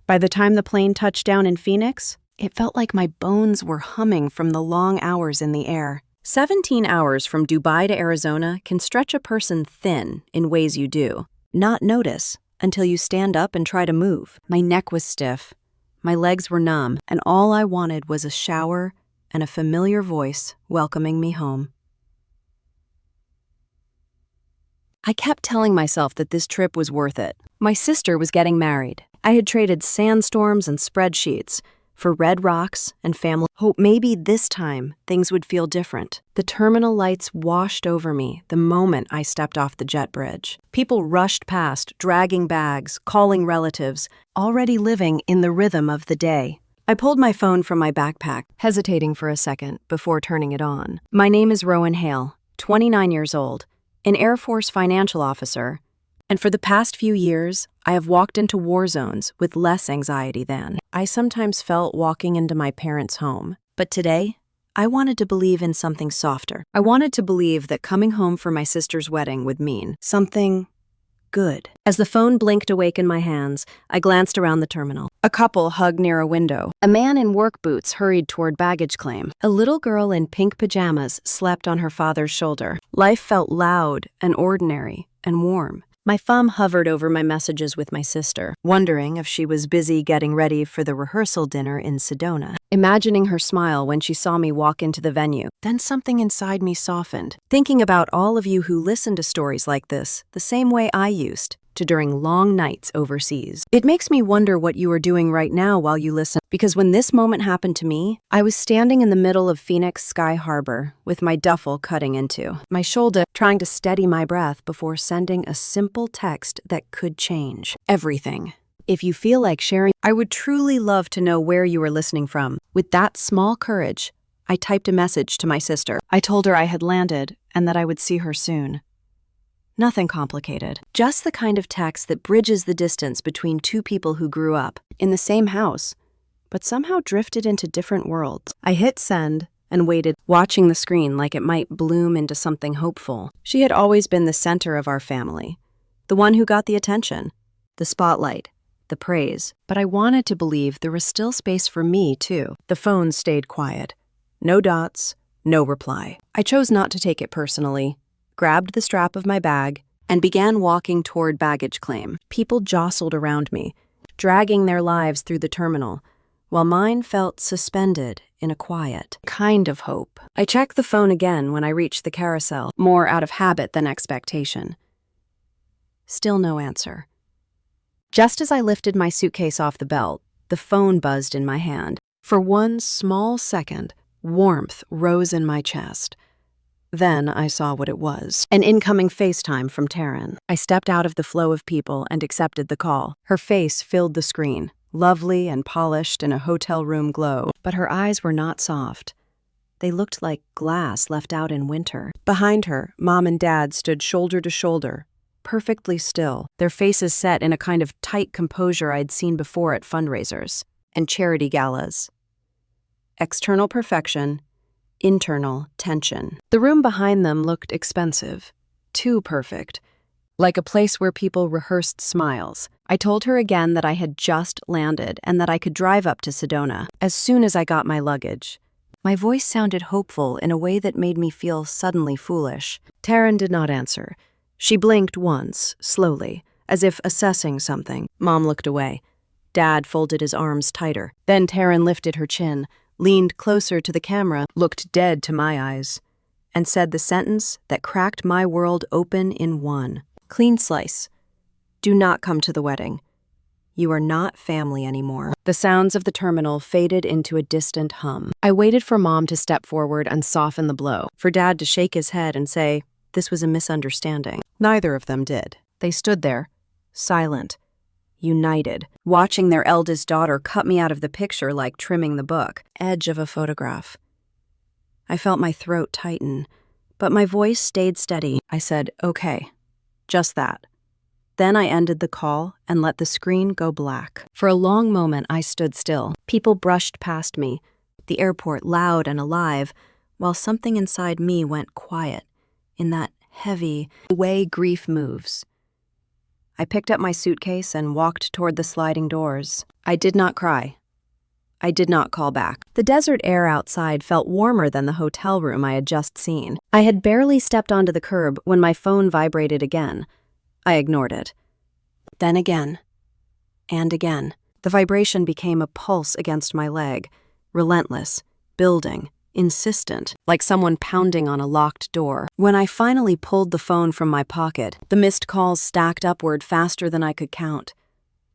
By the time the plane touched down in Phoenix, it felt like my bones were humming from the long hours in the air. 17 hours from Dubai to Arizona can stretch a person thin in ways you do not notice until you stand up and try to move. My neck was stiff, my legs were numb, and all I wanted was a shower and a familiar voice welcoming me home. I kept telling myself that this trip was worth it. My sister was getting married. I had traded sandstorms and spreadsheets for red rocks and family hope. Maybe this time things would feel different. The terminal lights washed over me the moment I stepped off the jet bridge. People rushed past, dragging bags, calling relatives, already living in the rhythm of the day. I pulled my phone from my backpack, hesitating for a second before turning it on. My name is Rowan Hale, 29 years old, an Air Force financial officer, and for the past few years, I have walked into war zones with less anxiety than I sometimes felt walking into my parents' home. But today, I wanted to believe in something softer. I wanted to believe that coming home for my sister's wedding would mean something good. As the phone blinked awake in my hands, I glanced around the terminal. A couple hugged near a window. A man in work boots hurried toward baggage claim. A little girl in pink pajamas slept on her father's shoulder. Life felt loud and ordinary and warm. My thumb hovered over my messages with my sister, wondering if she was busy getting ready for the rehearsal dinner in Sedona. Imagining her smile when she saw me walk into the venue. Then something inside me softened, thinking about all of you who listen to stories like this the same way I used to during long nights overseas. It makes me wonder what you are doing right now while you listen, because when this moment happened to me, I was standing in the middle of Phoenix Sky Harbor with my duffel cutting into my shoulder, trying to steady my breath before sending a simple text that could change everything. If you feel like sharing, I would truly love to know where you are listening from. With that small courage, I typed a message to my sister. I told her I had landed and that I would see her soon. Nothing complicated, just the kind of text that bridges the distance between two people who grew up in the same house, but somehow drifted into different worlds. I hit send and waited, watching the screen like it might bloom into something hopeful. She had always been the center of our family, the one who got the attention, the spotlight, the praise. But I wanted to believe there was still space for me, too. The phone stayed quiet. No dots, no reply. I chose not to take it personally, grabbed the strap of my bag, and began walking toward baggage claim. People jostled around me, dragging their lives through the terminal, while mine felt suspended in a quiet kind of hope. I checked the phone again when I reached the carousel, more out of habit than expectation. Still no answer. Just as I lifted my suitcase off the belt, the phone buzzed in my hand. For one small second, warmth rose in my chest. Then I saw what it was. An incoming FaceTime from Taryn. I stepped out of the flow of people and accepted the call. Her face filled the screen, lovely and polished in a hotel room glow. But her eyes were not soft. They looked like glass left out in winter. Behind her, Mom and Dad stood shoulder to shoulder, perfectly still, their faces set in a kind of tight composure I'd seen before at fundraisers and charity galas. External perfection, internal tension. The room behind them looked expensive, too perfect, like a place where people rehearsed smiles. I told her again that I had just landed and that I could drive up to Sedona as soon as I got my luggage. My voice sounded hopeful in a way that made me feel suddenly foolish. Taryn did not answer. She blinked once, slowly, as if assessing something. Mom looked away. Dad folded his arms tighter. Then Taryn lifted her chin, leaned closer to the camera, looked dead to my eyes, and said the sentence that cracked my world open in one. Clean slice. Do not come to the wedding. You are not family anymore. The sounds of the terminal faded into a distant hum. I waited for Mom to step forward and soften the blow, for Dad to shake his head and say, this was a misunderstanding. Neither of them did. They stood there, silent, united, watching their eldest daughter cut me out of the picture like trimming the book, edge of a photograph. I felt my throat tighten, but my voice stayed steady. I said, okay, just that. Then I ended the call and let the screen go black. For a long moment, I stood still. People brushed past me, the airport loud and alive, while something inside me went quiet, in that heavy way grief moves. I picked up my suitcase and walked toward the sliding doors. I did not cry. I did not call back. The desert air outside felt warmer than the hotel room I had just seen. I had barely stepped onto the curb when my phone vibrated again. I ignored it. Then again. And again. The vibration became a pulse against my leg, relentless, building, insistent, like someone pounding on a locked door. When I finally pulled the phone from my pocket, the missed calls stacked upward faster than I could count.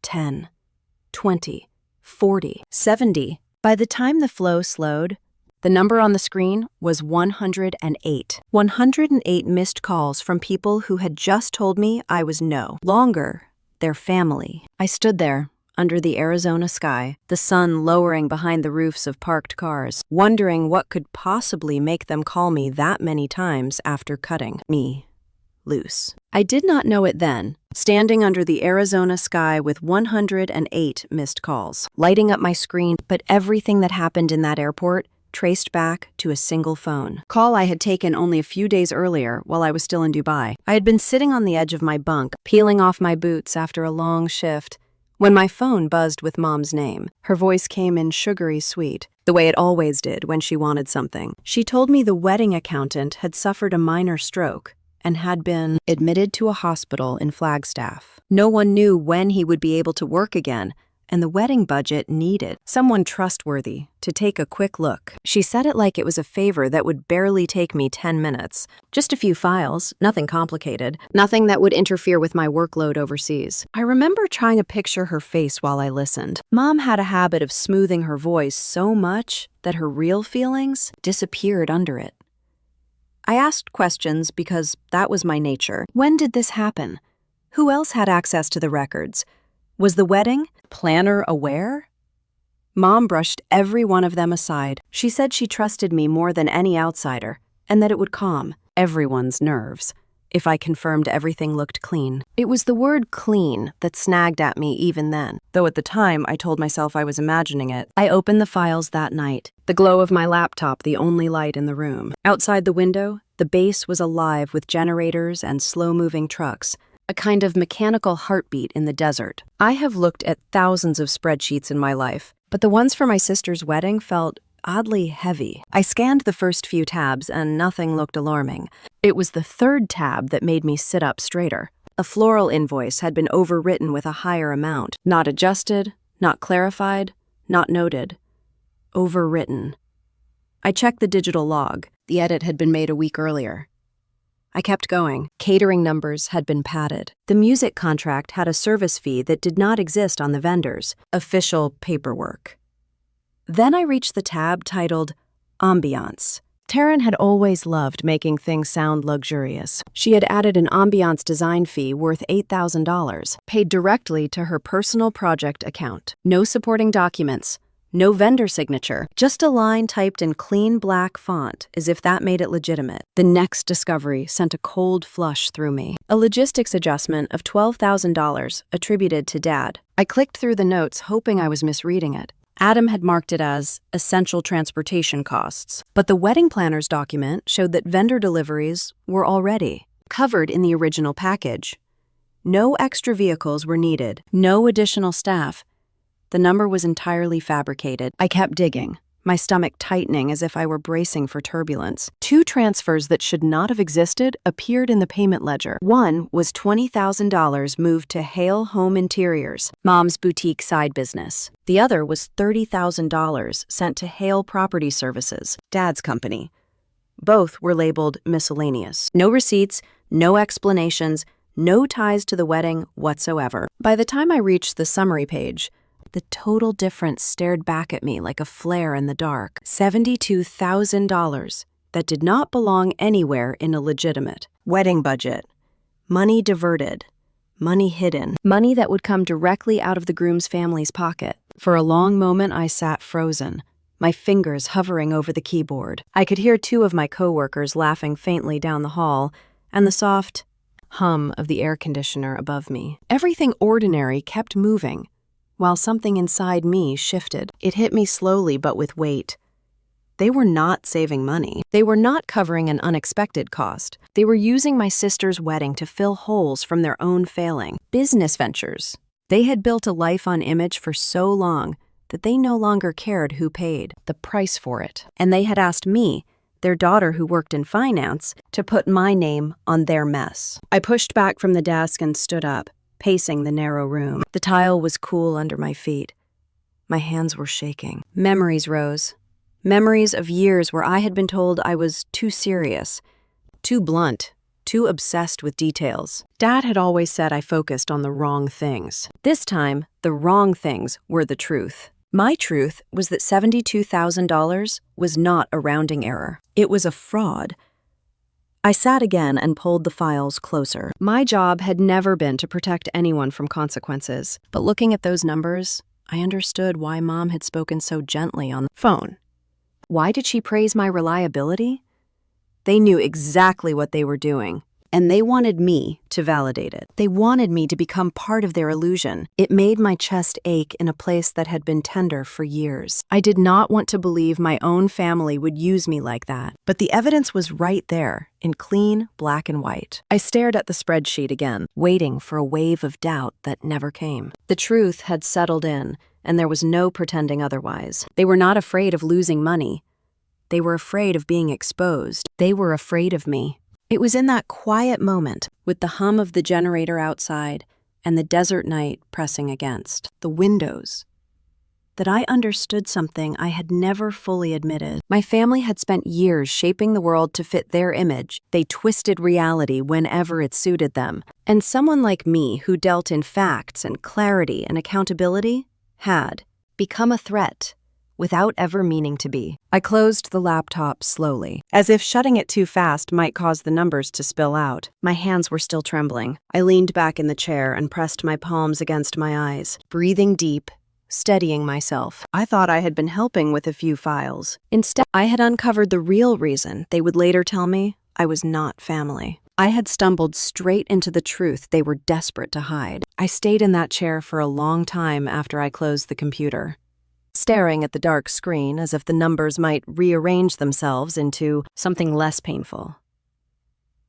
10, 20, 40, 70. By the time the flow slowed, the number on the screen was 108. 108 missed calls from people who had just told me I was no longer their family. I stood there, under the Arizona sky, the sun lowering behind the roofs of parked cars, wondering what could possibly make them call me that many times after cutting me loose. I did not know it then, standing under the Arizona sky with 108 missed calls, lighting up my screen, but everything that happened in that airport traced back to a single phone call I had taken only a few days earlier while I was still in Dubai. I had been sitting on the edge of my bunk, peeling off my boots after a long shift, when my phone buzzed with Mom's name. Her voice came in sugary sweet, the way it always did when she wanted something. She told me the wedding accountant had suffered a minor stroke and had been admitted to a hospital in Flagstaff. No one knew when he would be able to work again, and the wedding budget needed someone trustworthy to take a quick look. She said it like it was a favor that would barely take me 10 minutes. Just a few files, nothing complicated, nothing that would interfere with my workload overseas. I remember trying to picture her face while I listened. Mom had a habit of smoothing her voice so much that her real feelings disappeared under it. I asked questions because that was my nature. When did this happen? Who else had access to the records? Was the wedding planner aware? Mom brushed every one of them aside. She said she trusted me more than any outsider, and that it would calm everyone's nerves if I confirmed everything looked clean. It was the word clean that snagged at me even then, though at the time I told myself I was imagining it. I opened the files that night, the glow of my laptop the only light in the room. Outside the window, the base was alive with generators and slow-moving trucks, a kind of mechanical heartbeat in the desert. I have looked at thousands of spreadsheets in my life, but the ones for my sister's wedding felt oddly heavy. I scanned the first few tabs and nothing looked alarming. It was the third tab that made me sit up straighter. A floral invoice had been overwritten with a higher amount. Not adjusted, not clarified, not noted. Overwritten. I checked the digital log. The edit had been made a week earlier. I kept going. Catering numbers had been padded. The music contract had a service fee that did not exist on the vendors. Official paperwork. Then I reached the tab titled Ambiance. Taryn had always loved making things sound luxurious. She had added an ambiance design fee worth $8,000, paid directly to her personal project account. No supporting documents. No vendor signature, just a line typed in clean black font, as if that made it legitimate. The next discovery sent a cold flush through me. A logistics adjustment of $12,000 attributed to Dad. I clicked through the notes, hoping I was misreading it. Adam had marked it as essential transportation costs, but the wedding planner's document showed that vendor deliveries were already covered in the original package. No extra vehicles were needed, no additional staff. The number was entirely fabricated. I kept digging, my stomach tightening as if I were bracing for turbulence. 2 transfers that should not have existed appeared in the payment ledger. One was $20,000 moved to Hale Home Interiors, Mom's boutique side business. The other was $30,000 sent to Hale Property Services, Dad's company. Both were labeled miscellaneous. No receipts, no explanations, no ties to the wedding whatsoever. By the time I reached the summary page, the total difference stared back at me like a flare in the dark. $72,000 that did not belong anywhere in a legitimate wedding budget. Money diverted. Money hidden. Money that would come directly out of the groom's family's pocket. For a long moment, I sat frozen, my fingers hovering over the keyboard. I could hear 2 of my coworkers laughing faintly down the hall, and the soft hum of the air conditioner above me. Everything ordinary kept moving, while something inside me shifted. It hit me slowly but with weight. They were not saving money. They were not covering an unexpected cost. They were using my sister's wedding to fill holes from their own failing business ventures. They had built a life on image for so long that they no longer cared who paid the price for it. And they had asked me, their daughter who worked in finance, to put my name on their mess. I pushed back from the desk and stood up, pacing the narrow room. The tile was cool under my feet. My hands were shaking. Memories rose. Memories of years where I had been told I was too serious, too blunt, too obsessed with details. Dad had always said I focused on the wrong things. This time, the wrong things were the truth. My truth was that $72,000 was not a rounding error. It was a fraud. I sat again and pulled the files closer. My job had never been to protect anyone from consequences. But looking at those numbers, I understood why Mom had spoken so gently on the phone. Why did she praise my reliability? They knew exactly what they were doing, and they wanted me to validate it. They wanted me to become part of their illusion. It made my chest ache in a place that had been tender for years. I did not want to believe my own family would use me like that, but the evidence was right there, in clean black and white. I stared at the spreadsheet again, waiting for a wave of doubt that never came. The truth had settled in, and there was no pretending otherwise. They were not afraid of losing money. They were afraid of being exposed. They were afraid of me. It was in that quiet moment, with the hum of the generator outside and the desert night pressing against the windows, that I understood something I had never fully admitted. My family had spent years shaping the world to fit their image. They twisted reality whenever it suited them. And someone like me, who dealt in facts and clarity and accountability, had become a threat without ever meaning to be. I closed the laptop slowly, as if shutting it too fast might cause the numbers to spill out. My hands were still trembling. I leaned back in the chair and pressed my palms against my eyes, breathing deep, steadying myself. I thought I had been helping with a few files. Instead, I had uncovered the real reason they would later tell me I was not family. I had stumbled straight into the truth they were desperate to hide. I stayed in that chair for a long time after I closed the computer, staring at the dark screen as if the numbers might rearrange themselves into something less painful.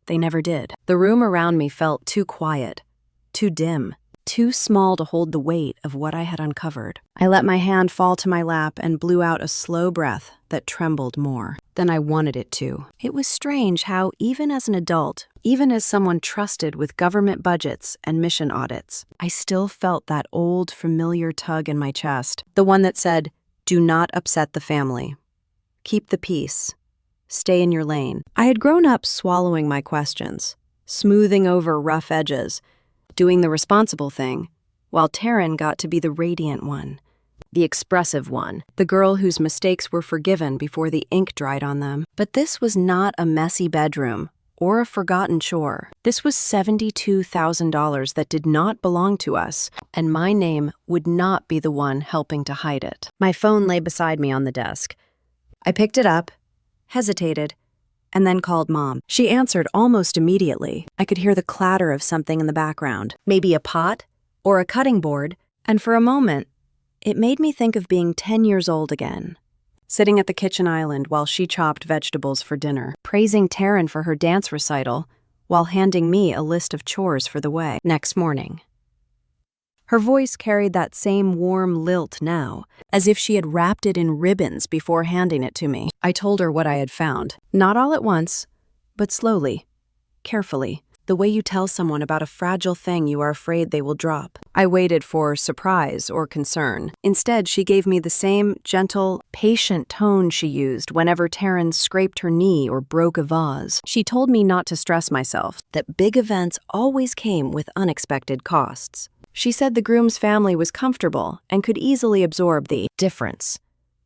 They never did. The room around me felt too quiet, too dim, too small to hold the weight of what I had uncovered. I let my hand fall to my lap and blew out a slow breath that trembled more than I wanted it to. It was strange how, even as an adult, even as someone trusted with government budgets and mission audits, I still felt that old, familiar tug in my chest, the one that said, "Do not upset the family. Keep the peace. Stay in your lane." I had grown up swallowing my questions, smoothing over rough edges, doing the responsible thing, while Taryn got to be the radiant one, the expressive one, the girl whose mistakes were forgiven before the ink dried on them. But this was not a messy bedroom or a forgotten chore. This was $72,000 that did not belong to us, and my name would not be the one helping to hide it. My phone lay beside me on the desk. I picked it up, hesitated, and then called Mom. She answered almost immediately. I could hear the clatter of something in the background, maybe a pot or a cutting board, and for a moment, it made me think of being 10 years old again, sitting at the kitchen island while she chopped vegetables for dinner, praising Taryn for her dance recital while handing me a list of chores for the way. Next morning, her voice carried that same warm lilt now, as if she had wrapped it in ribbons before handing it to me. I told her what I had found, not all at once, but slowly, carefully, the way you tell someone about a fragile thing you are afraid they will drop. I waited for surprise or concern. Instead, she gave me the same gentle, patient tone she used whenever Taryn scraped her knee or broke a vase. She told me not to stress myself, that big events always came with unexpected costs. She said the groom's family was comfortable and could easily absorb the difference.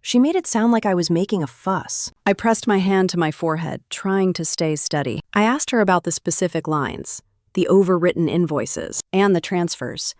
She made it sound like I was making a fuss. I pressed my hand to my forehead, trying to stay steady. I asked her about the specific lines, the overwritten invoices, and the transfers.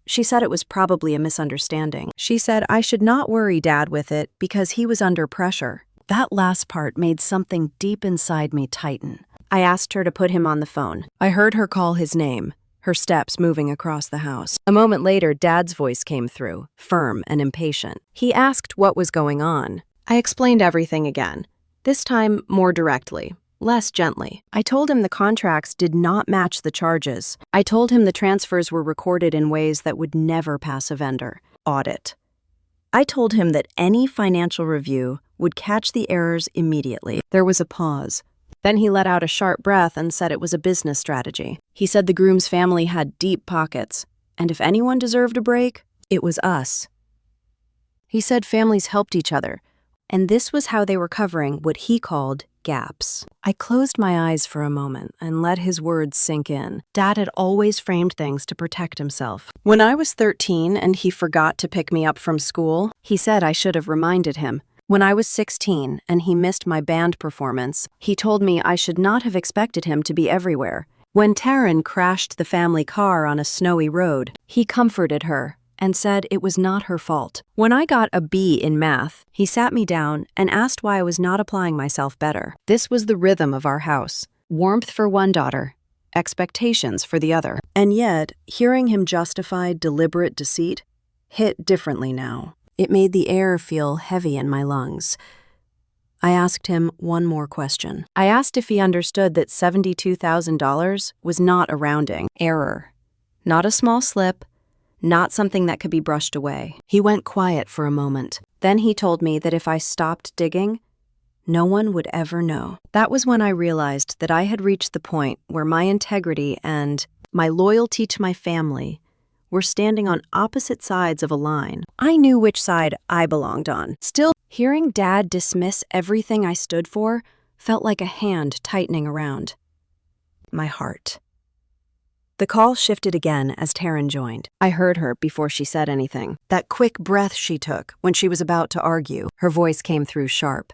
She said it was probably a misunderstanding. She said I should not worry Dad with it because he was under pressure. That last part made something deep inside me tighten. I asked her to put him on the phone. I heard her call his name, her steps moving across the house. A moment later, Dad's voice came through, firm and impatient. He asked what was going on. I explained everything again, this time more directly, less gently. I told him the contracts did not match the charges. I told him the transfers were recorded in ways that would never pass a vendor audit. I told him that any financial review would catch the errors immediately. There was a pause. Then he let out a sharp breath and said it was a business strategy. He said the Groom's family had deep pockets, and if anyone deserved a break, it was us. He said families helped each other, and this was how they were covering what he called gaps. I closed my eyes for a moment and let his words sink in. Dad had always framed things to protect himself. When I was 13 and he forgot to pick me up from school, he said I should have reminded him. When I was 16 and he missed my band performance, he told me I should not have expected him to be everywhere. When Taryn crashed the family car on a snowy road, he comforted her and said it was not her fault. When I got a B in math, he sat me down and asked why I was not applying myself better. This was the rhythm of our house. Warmth for one daughter, expectations for the other. And yet, hearing him justify deliberate deceit hit differently now. It made the air feel heavy in my lungs. I asked him one more question. I asked if he understood that $72,000 was not a rounding error, not a small slip, not something that could be brushed away. He went quiet for a moment. Then he told me that if I stopped digging, no one would ever know. That was when I realized that I had reached the point where my integrity and my loyalty to my family were standing on opposite sides of a line. I knew which side I belonged on. Still, hearing Dad dismiss everything I stood for felt like a hand tightening around my heart. The call shifted again as Taryn joined. I heard her before she said anything. That quick breath she took when she was about to argue. Her voice came through sharp.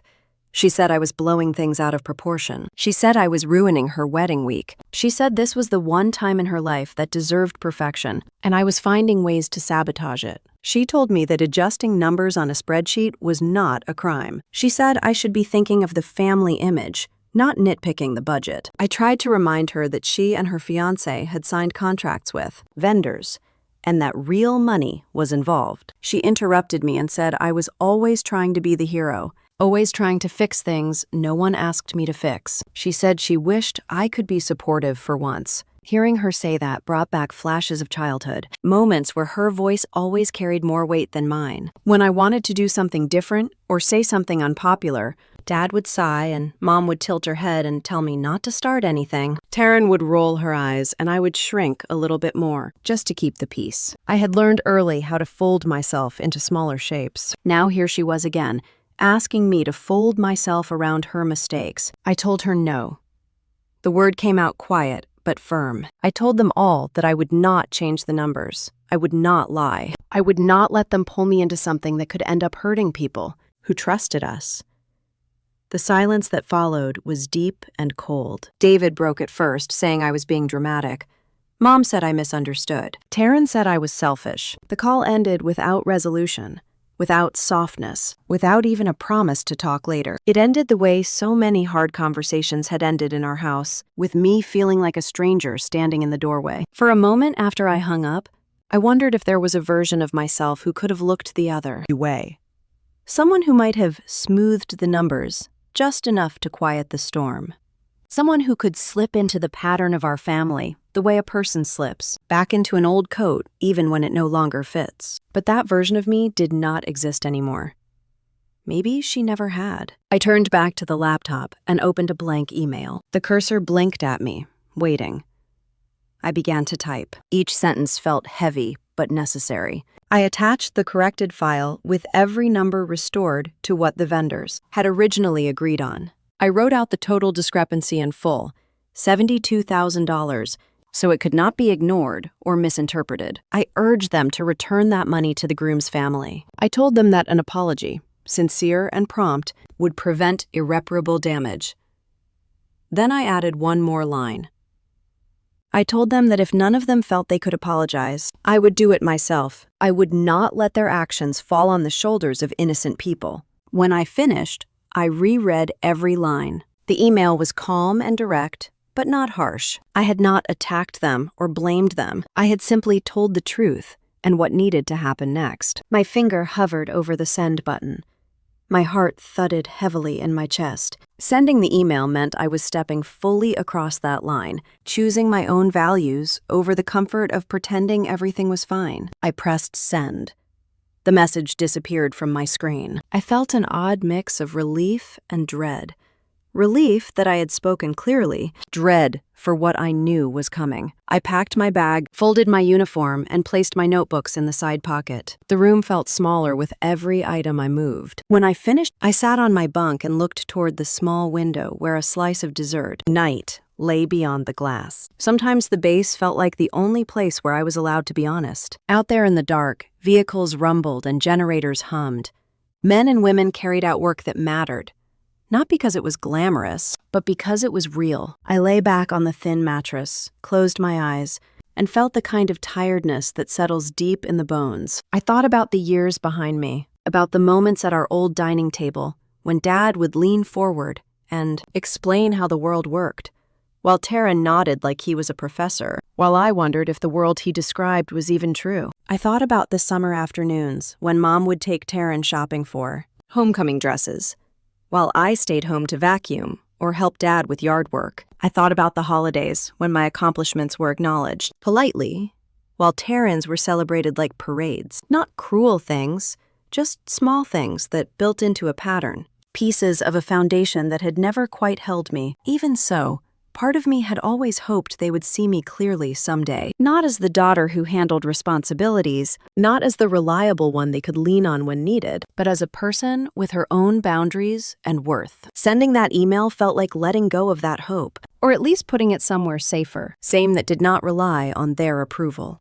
She said I was blowing things out of proportion. She said I was ruining her wedding week. She said this was the one time in her life that deserved perfection, and I was finding ways to sabotage it. She told me that adjusting numbers on a spreadsheet was not a crime. She said I should be thinking of the family image, not nitpicking the budget. I tried to remind her that she and her fiancé had signed contracts with vendors, and that real money was involved. She interrupted me and said I was always trying to be the hero, always trying to fix things no one asked me to fix. She said she wished I could be supportive for once. Hearing her say that brought back flashes of childhood, moments where her voice always carried more weight than mine. When I wanted to do something different or say something unpopular, Dad would sigh and Mom would tilt her head and tell me not to start anything. Taryn would roll her eyes and I would shrink a little bit more, just to keep the peace. I had learned early how to fold myself into smaller shapes. Now here she was again, asking me to fold myself around her mistakes. I told her no. The word came out quiet, but firm. I told them all that I would not change the numbers. I would not lie. I would not let them pull me into something that could end up hurting people who trusted us. The silence that followed was deep and cold. David broke it first, saying I was being dramatic. Mom said I misunderstood. Taryn said I was selfish. The call ended without resolution, without softness, without even a promise to talk later. It ended the way so many hard conversations had ended in our house, with me feeling like a stranger standing in the doorway. For a moment after I hung up, I wondered if there was a version of myself who could have looked the other way. Someone who might have smoothed the numbers just enough to quiet the storm. Someone who could slip into the pattern of our family, the way a person slips, back into an old coat even when it no longer fits. But that version of me did not exist anymore. Maybe she never had. I turned back to the laptop and opened a blank email. The cursor blinked at me, waiting. I began to type. Each sentence felt heavy but necessary. I attached the corrected file with every number restored to what the vendors had originally agreed on. I wrote out the total discrepancy in full, $72,000, so it could not be ignored or misinterpreted. I urged them to return that money to the Groom's family. I told them that an apology, sincere and prompt, would prevent irreparable damage. Then I added one more line. I told them that if none of them felt they could apologize, I would do it myself. I would not let their actions fall on the shoulders of innocent people. When I finished, I reread every line. The email was calm and direct, but not harsh. I had not attacked them or blamed them. I had simply told the truth and what needed to happen next. My finger hovered over the send button. My heart thudded heavily in my chest. Sending the email meant I was stepping fully across that line, choosing my own values over the comfort of pretending everything was fine. I pressed send. The message disappeared from my screen. I felt an odd mix of relief and dread. Relief that I had spoken clearly, dread for what I knew was coming. I packed my bag, folded my uniform, and placed my notebooks in the side pocket. The room felt smaller with every item I moved. When I finished, I sat on my bunk and looked toward the small window where a slice of dessert, night, lay beyond the glass. Sometimes the base felt like the only place where I was allowed to be honest. Out there in the dark, vehicles rumbled and generators hummed. Men and women carried out work that mattered. Not because it was glamorous, but because it was real. I lay back on the thin mattress, closed my eyes, and felt the kind of tiredness that settles deep in the bones. I thought about the years behind me, about the moments at our old dining table when Dad would lean forward and explain how the world worked, while Taryn nodded like he was a professor, while I wondered if the world he described was even true. I thought about the summer afternoons when Mom would take Taryn shopping for homecoming dresses, while I stayed home to vacuum or help Dad with yard work. I thought about the holidays when my accomplishments were acknowledged politely, while Taryn's were celebrated like parades. Not cruel things, just small things that built into a pattern, pieces of a foundation that had never quite held me. Even so, part of me had always hoped they would see me clearly someday, not as the daughter who handled responsibilities, not as the reliable one they could lean on when needed, but as a person with her own boundaries and worth. Sending that email felt like letting go of that hope, or at least putting it somewhere safer, same that did not rely on their approval.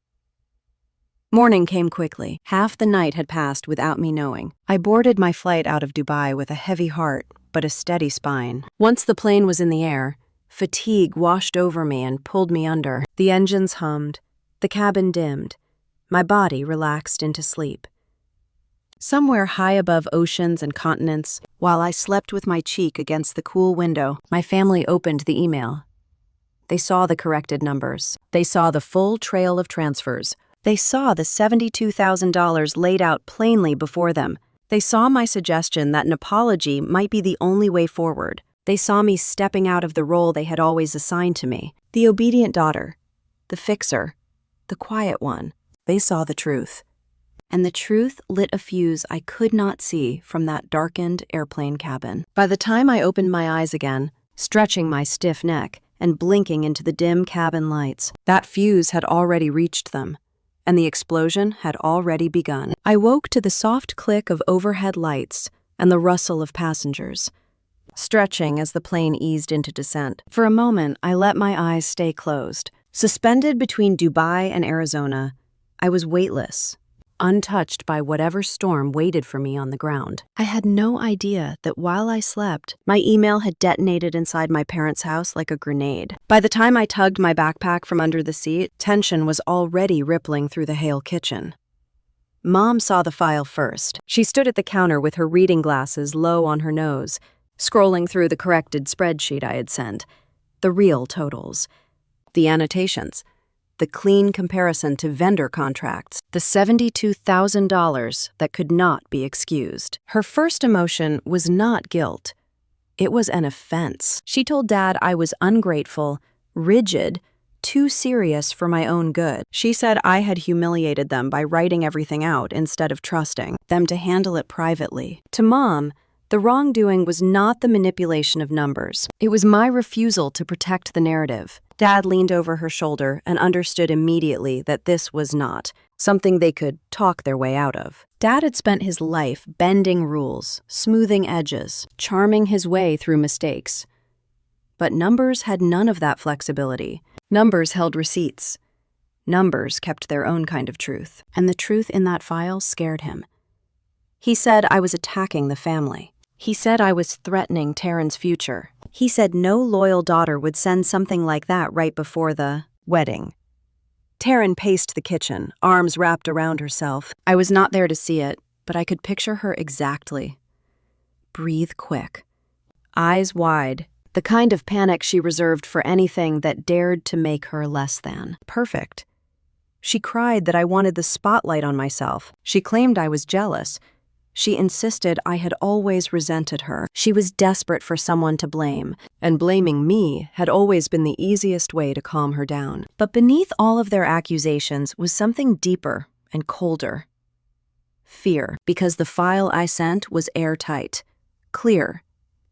Morning came quickly. Half the night had passed without me knowing. I boarded my flight out of Dubai with a heavy heart, but a steady spine. Once the plane was in the air, fatigue washed over me and pulled me under. The engines hummed, the cabin dimmed, my body relaxed into sleep. Somewhere high above oceans and continents, while I slept with my cheek against the cool window, my family opened the email. They saw the corrected numbers. They saw the full trail of transfers. They saw the $72,000 laid out plainly before them. They saw my suggestion that an apology might be the only way forward. They saw me stepping out of the role they had always assigned to me. The obedient daughter, the fixer, the quiet one. They saw the truth. And the truth lit a fuse I could not see from that darkened airplane cabin. By the time I opened my eyes again, stretching my stiff neck and blinking into the dim cabin lights, that fuse had already reached them, and the explosion had already begun. I woke to the soft click of overhead lights and the rustle of passengers, stretching as the plane eased into descent. For a moment, I let my eyes stay closed. Suspended between Dubai and Arizona, I was weightless, untouched by whatever storm waited for me on the ground. I had no idea that while I slept, my email had detonated inside my parents' house like a grenade. By the time I tugged my backpack from under the seat, tension was already rippling through the Hale kitchen. Mom saw the file first. She stood at the counter with her reading glasses low on her nose, scrolling through the corrected spreadsheet I had sent, the real totals, the annotations, the clean comparison to vendor contracts, the $72,000 that could not be excused. Her first emotion was not guilt. It was an offense. She told Dad I was ungrateful, rigid, too serious for my own good. She said I had humiliated them by writing everything out instead of trusting them to handle it privately. To Mom, the wrongdoing was not the manipulation of numbers. It was my refusal to protect the narrative. Dad leaned over her shoulder and understood immediately that this was not something they could talk their way out of. Dad had spent his life bending rules, smoothing edges, charming his way through mistakes. But numbers had none of that flexibility. Numbers held receipts. Numbers kept their own kind of truth. And the truth in that file scared him. He said I was attacking the family. He said I was threatening Taryn's future. He said no loyal daughter would send something like that right before the wedding. Taryn paced the kitchen, arms wrapped around herself. I was not there to see it, but I could picture her exactly. Breathe quick. Eyes wide, the kind of panic she reserved for anything that dared to make her less than perfect. She cried that I wanted the spotlight on myself. She claimed I was jealous. She insisted I had always resented her. She was desperate for someone to blame, and blaming me had always been the easiest way to calm her down. But beneath all of their accusations was something deeper and colder. Fear, because the file I sent was airtight, clear,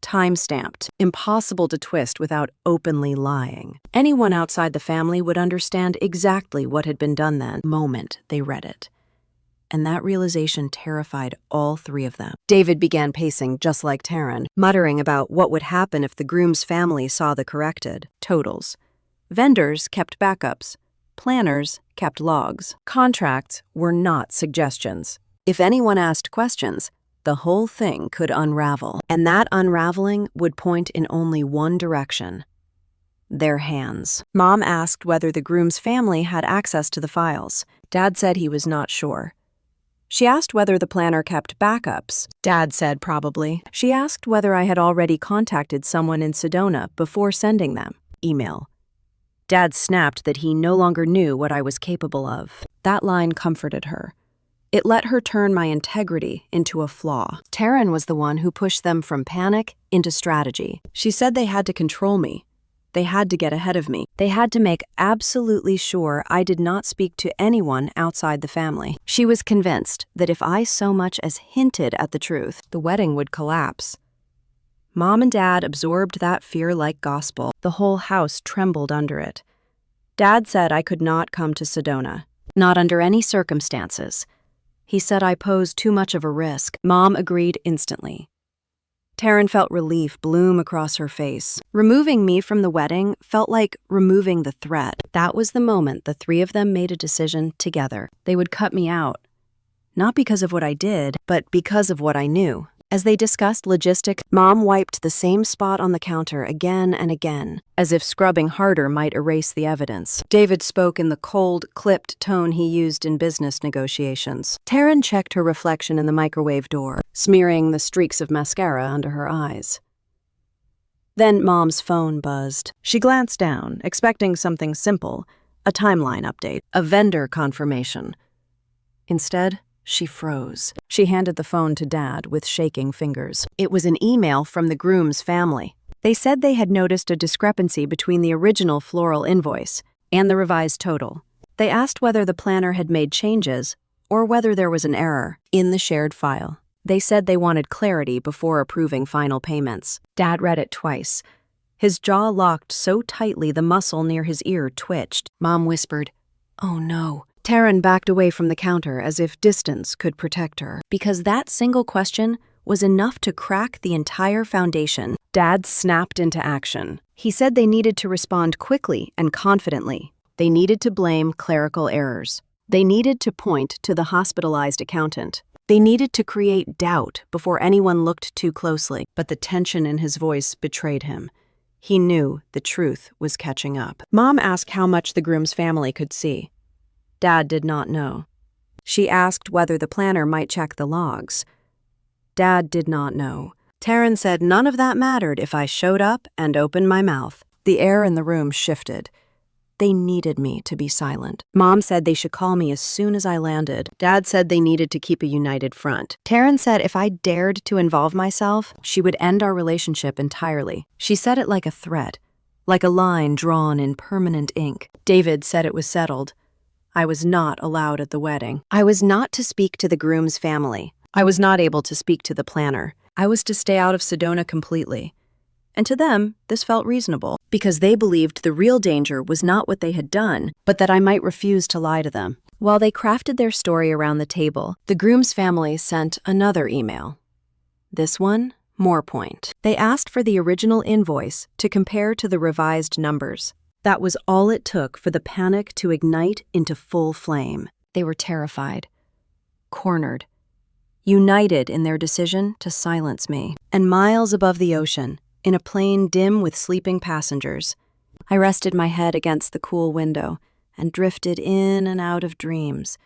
time-stamped, impossible to twist without openly lying. Anyone outside the family would understand exactly what had been done then, the moment they read it. And that realization terrified all three of them. David began pacing just like Taryn, muttering about what would happen if the Groom's family saw the corrected totals. Vendors kept backups. Planners kept logs. Contracts were not suggestions. If anyone asked questions, the whole thing could unravel. And that unraveling would point in only one direction: their hands. Mom asked whether the Groom's family had access to the files. Dad said he was not sure. She asked whether the planner kept backups. Dad said probably. She asked whether I had already contacted someone in Sedona before sending them. Email. Dad snapped that he no longer knew what I was capable of. That line comforted her. It let her turn my integrity into a flaw. Taryn was the one who pushed them from panic into strategy. She said they had to control me. They had to get ahead of me. They had to make absolutely sure I did not speak to anyone outside the family. She was convinced that if I so much as hinted at the truth, the wedding would collapse. Mom and Dad absorbed that fear like gospel. The whole house trembled under it. Dad said I could not come to Sedona, not under any circumstances. He said I posed too much of a risk. Mom agreed instantly. Taryn felt relief bloom across her face. Removing me from the wedding felt like removing the threat. That was the moment the three of them made a decision together. They would cut me out. Not because of what I did, but because of what I knew. As they discussed logistics, Mom wiped the same spot on the counter again and again, as if scrubbing harder might erase the evidence. David spoke in the cold, clipped tone he used in business negotiations. Taryn checked her reflection in the microwave door, smearing the streaks of mascara under her eyes. Then Mom's phone buzzed. She glanced down, expecting something simple, a timeline update, a vendor confirmation. Instead, she froze. She handed the phone to Dad with shaking fingers. It was an email from the Groom's family. They said they had noticed a discrepancy between the original floral invoice and the revised total. They asked whether the planner had made changes or whether there was an error in the shared file. They said they wanted clarity before approving final payments. Dad read it twice. His jaw locked so tightly the muscle near his ear twitched. Mom whispered, "Oh no." Taryn backed away from the counter as if distance could protect her, because that single question was enough to crack the entire foundation. Dad snapped into action. He said they needed to respond quickly and confidently. They needed to blame clerical errors. They needed to point to the hospitalized accountant. They needed to create doubt before anyone looked too closely. But the tension in his voice betrayed him. He knew the truth was catching up. Mom asked how much the Groom's family could see. Dad did not know. She asked whether the planner might check the logs. Dad did not know. Taryn said none of that mattered if I showed up and opened my mouth. The air in the room shifted. They needed me to be silent. Mom said they should call me as soon as I landed. Dad said they needed to keep a united front. Taryn said if I dared to involve myself, she would end our relationship entirely. She said it like a threat, like a line drawn in permanent ink. David said it was settled. I was not allowed at the wedding. I was not to speak to the Groom's family. I was not able to speak to the planner. I was to stay out of Sedona completely. And to them, this felt reasonable, because they believed the real danger was not what they had done, but that I might refuse to lie to them. While they crafted their story around the table, the Groom's family sent another email. This one, more point. They asked for the original invoice to compare to the revised numbers. That was all it took for the panic to ignite into full flame. They were terrified, cornered, united in their decision to silence me. And miles above the ocean, in a plane dim with sleeping passengers, I rested my head against the cool window and drifted in and out of dreams,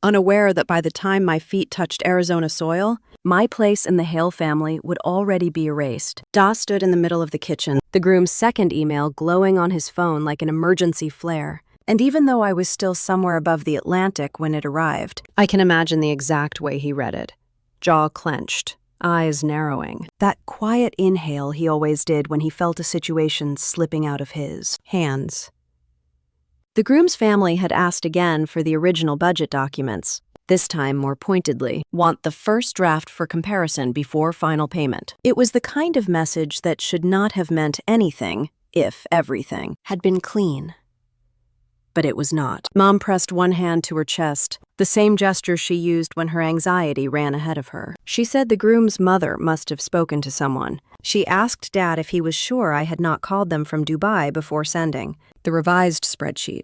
unaware that by the time my feet touched Arizona soil, my place in the Hale family would already be erased. Da stood in the middle of the kitchen, the Groom's second email glowing on his phone like an emergency flare. And even though I was still somewhere above the Atlantic when it arrived, I can imagine the exact way he read it. jaw clenched, eyes narrowing. That quiet inhale he always did when he felt a situation slipping out of his hands. The groom's family had asked again for the original budget documents, this time more pointedly, want the first draft for comparison before final payment. It was the kind of message that should not have meant anything if everything had been clean. But it was not. Mom pressed one hand to her chest, the same gesture she used when her anxiety ran ahead of her. She said the groom's mother must have spoken to someone. She asked Dad if he was sure I had not called them from Dubai before sending the revised spreadsheet.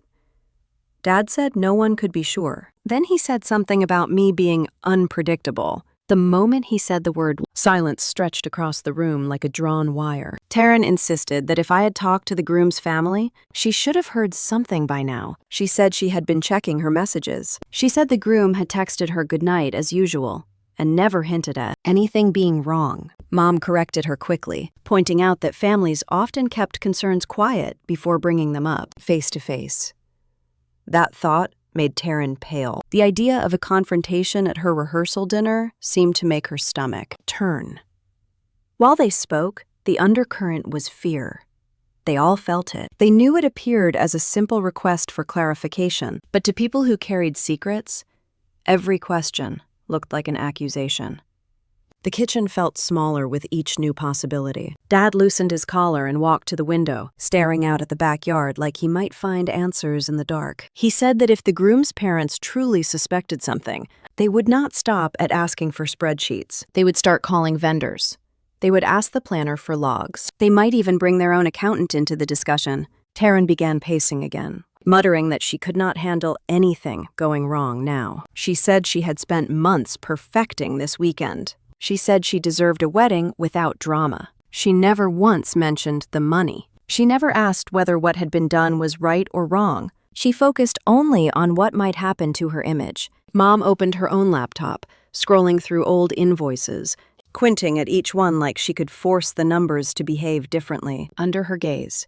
Dad said no one could be sure. Then he said something about me being unpredictable. The moment he said the word, silence stretched across the room like a drawn wire. Taryn insisted that if I had talked to the groom's family, she should have heard something by now. She said she had been checking her messages. She said the groom had texted her goodnight as usual and never hinted at anything being wrong. Mom corrected her quickly, pointing out that families often kept concerns quiet before bringing them up face to face. That thought made Taryn pale. The idea of a confrontation at her rehearsal dinner seemed to make her stomach turn. While they spoke, the undercurrent was fear. They all felt it. They knew it appeared as a simple request for clarification, but to people who carried secrets, every question looked like an accusation. The kitchen felt smaller with each new possibility. Dad loosened his collar and walked to the window, staring out at the backyard like he might find answers in the dark. He said that if the groom's parents truly suspected something, they would not stop at asking for spreadsheets. They would start calling vendors. They would ask the planner for logs. They might even bring their own accountant into the discussion. Taryn began pacing again, muttering that she could not handle anything going wrong now. She said she had spent months perfecting this weekend. She said she deserved a wedding without drama. She never once mentioned the money. She never asked whether what had been done was right or wrong. She focused only on what might happen to her image. Mom opened her own laptop, scrolling through old invoices, squinting at each one like she could force the numbers to behave differently under her gaze.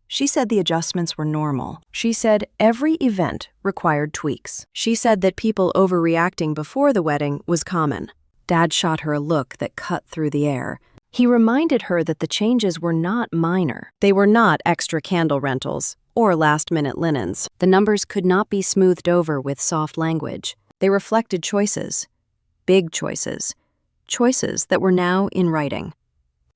She said the adjustments were normal. She said every event required tweaks. She said that people overreacting before the wedding was common. Dad shot her a look that cut through the air. He reminded her that the changes were not minor. They were not extra candle rentals or last-minute linens. The numbers could not be smoothed over with soft language. They reflected choices, big choices, choices that were now in writing.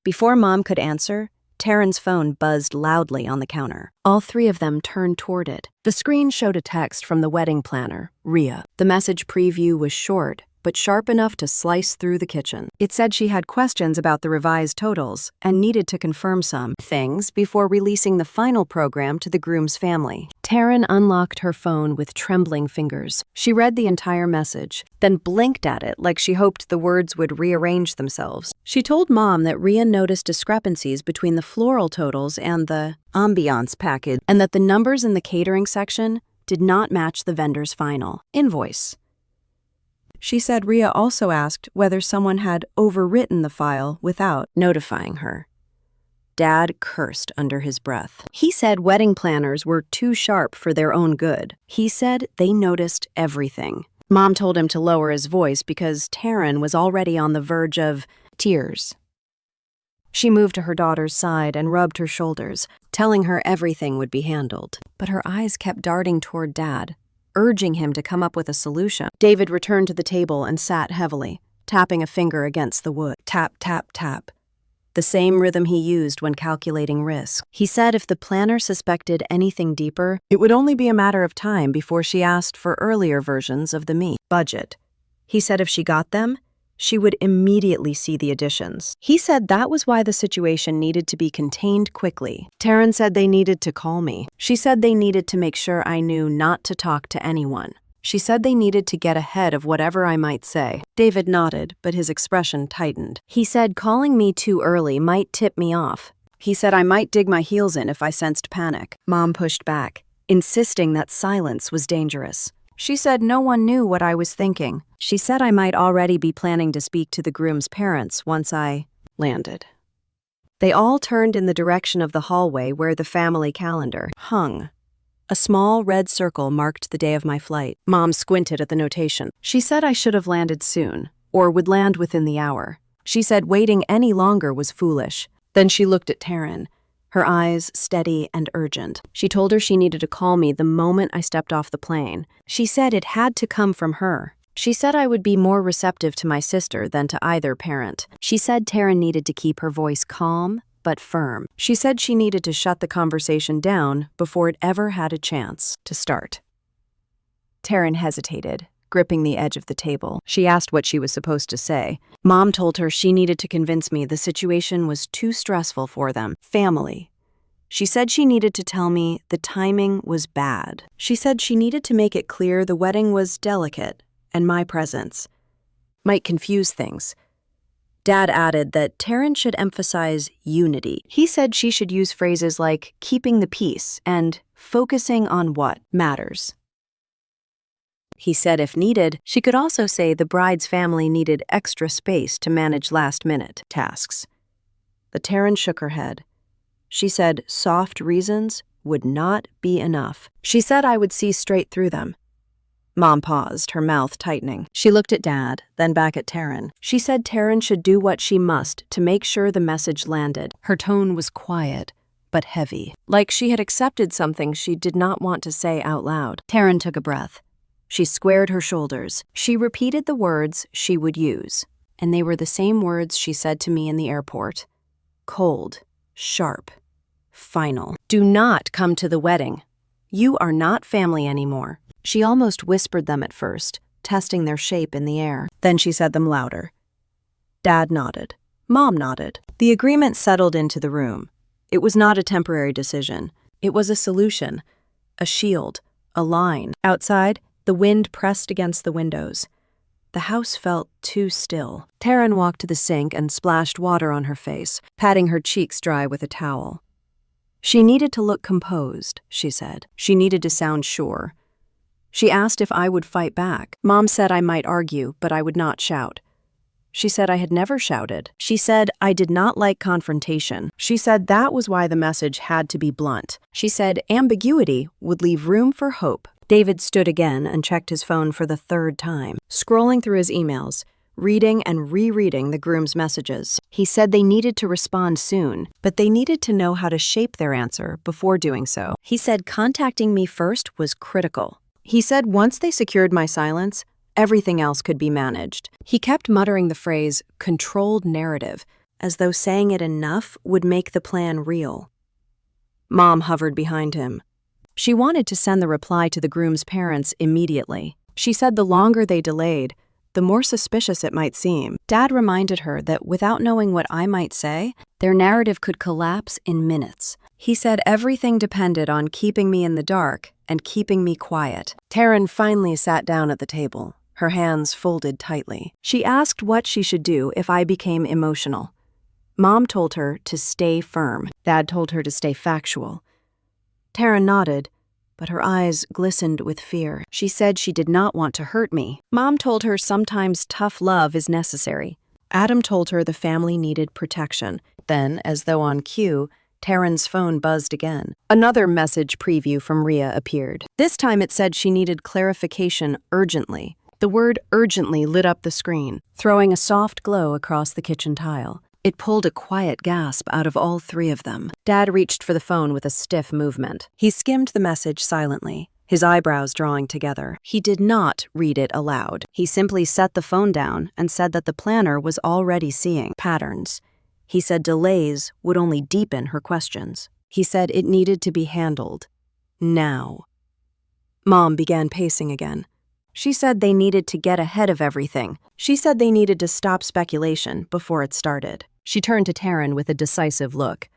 Before Mom could answer, Taryn's phone buzzed loudly on the counter. All three of them turned toward it. The screen showed a text from the wedding planner, Rhea. The message preview was short, but sharp enough to slice through the kitchen. It said she had questions about the revised totals and needed to confirm some things before releasing the final program to the groom's family. Taryn unlocked her phone with trembling fingers. She read the entire message, then blinked at it like she hoped the words would rearrange themselves. She told Mom that Rhea noticed discrepancies between the floral totals and the ambiance package, and that the numbers in the catering section did not match the vendor's final invoice. She said Rhea also asked whether someone had overwritten the file without notifying her. Dad cursed under his breath. He said wedding planners were too sharp for their own good. He said they noticed everything. Mom told him to lower his voice because Taryn was already on the verge of tears. She moved to her daughter's side and rubbed her shoulders, telling her everything would be handled. But her eyes kept darting toward Dad, urging him to come up with a solution. David returned to the table and sat heavily, tapping a finger against the wood. Tap, tap, tap. The same rhythm he used when calculating risk. He said if the planner suspected anything deeper, it would only be a matter of time before she asked for earlier versions of the budget. He said if she got them, she would immediately see the additions. He said that was why the situation needed to be contained quickly. Taryn said they needed to call me. She said they needed to make sure I knew not to talk to anyone. She said they needed to get ahead of whatever I might say. David nodded, but his expression tightened. He said calling me too early might tip me off. He said I might dig my heels in if I sensed panic. Mom pushed back, insisting that silence was dangerous. She said no one knew what I was thinking. She said I might already be planning to speak to the groom's parents once I landed. They all turned in the direction of the hallway where the family calendar hung. A small red circle marked the day of my flight. Mom squinted at the notation. She said I should have landed soon, or would land within the hour. She said waiting any longer was foolish. Then she looked at Taryn, her eyes steady and urgent. She told her she needed to call me the moment I stepped off the plane. She said it had to come from her. She said I would be more receptive to my sister than to either parent. She said Taryn needed to keep her voice calm but firm. She said she needed to shut the conversation down before it ever had a chance to start. Taryn hesitated, gripping the edge of the table. She asked what she was supposed to say. Mom told her she needed to convince me the situation was too stressful for them. Family. She said she needed to tell me the timing was bad. She said she needed to make it clear the wedding was delicate and my presence might confuse things. Dad added that Taryn should emphasize unity. He said she should use phrases like keeping the peace and focusing on what matters. He said if needed, she could also say the bride's family needed extra space to manage last-minute tasks. But Taryn shook her head. She said soft reasons would not be enough. She said I would see straight through them. Mom paused, her mouth tightening. She looked at Dad, then back at Taryn. She said Taryn should do what she must to make sure the message landed. Her tone was quiet, but heavy, like she had accepted something she did not want to say out loud. Taryn took a breath. She squared her shoulders. She repeated the words she would use, and they were the same words she said to me in the airport. Cold, sharp, final. Do not come to the wedding. You are not family anymore. She almost whispered them at first, testing their shape in the air. Then she said them louder. Dad nodded. Mom nodded. The agreement settled into the room. It was not a temporary decision. It was a solution, a shield, a line. Outside, the wind pressed against the windows. The house felt too still. Taryn walked to the sink and splashed water on her face, patting her cheeks dry with a towel. She needed to look composed, she said. She needed to sound sure. She asked if I would fight back. Mom said I might argue, but I would not shout. She said I had never shouted. She said I did not like confrontation. She said that was why the message had to be blunt. She said ambiguity would leave room for hope. David stood again and checked his phone for the third time, scrolling through his emails, reading and rereading the groom's messages. He said they needed to respond soon, but they needed to know how to shape their answer before doing so. He said contacting me first was critical. He said once they secured my silence, everything else could be managed. He kept muttering the phrase, controlled narrative, as though saying it enough would make the plan real. Mom hovered behind him. She wanted to send the reply to the groom's parents immediately. She said the longer they delayed, the more suspicious it might seem. Dad reminded her that without knowing what I might say, their narrative could collapse in minutes. He said everything depended on keeping me in the dark and keeping me quiet. Taryn finally sat down at the table, her hands folded tightly. She asked what she should do if I became emotional. Mom told her to stay firm. Dad told her to stay factual. Taryn nodded, but her eyes glistened with fear. She said she did not want to hurt me. Mom told her sometimes tough love is necessary. Adam told her the family needed protection. Then, as though on cue, Taryn's phone buzzed again. Another message preview from Rhea appeared. This time it said she needed clarification urgently. The word urgently lit up the screen, throwing a soft glow across the kitchen tile. It pulled a quiet gasp out of all three of them. Dad reached for the phone with a stiff movement. He skimmed the message silently, his eyebrows drawing together. He did not read it aloud. He simply set the phone down and said that the planner was already seeing patterns. He said delays would only deepen her questions. He said it needed to be handled. Now. Mom began pacing again. She said they needed to get ahead of everything. She said they needed to stop speculation before it started. She turned to Taryn with a decisive look.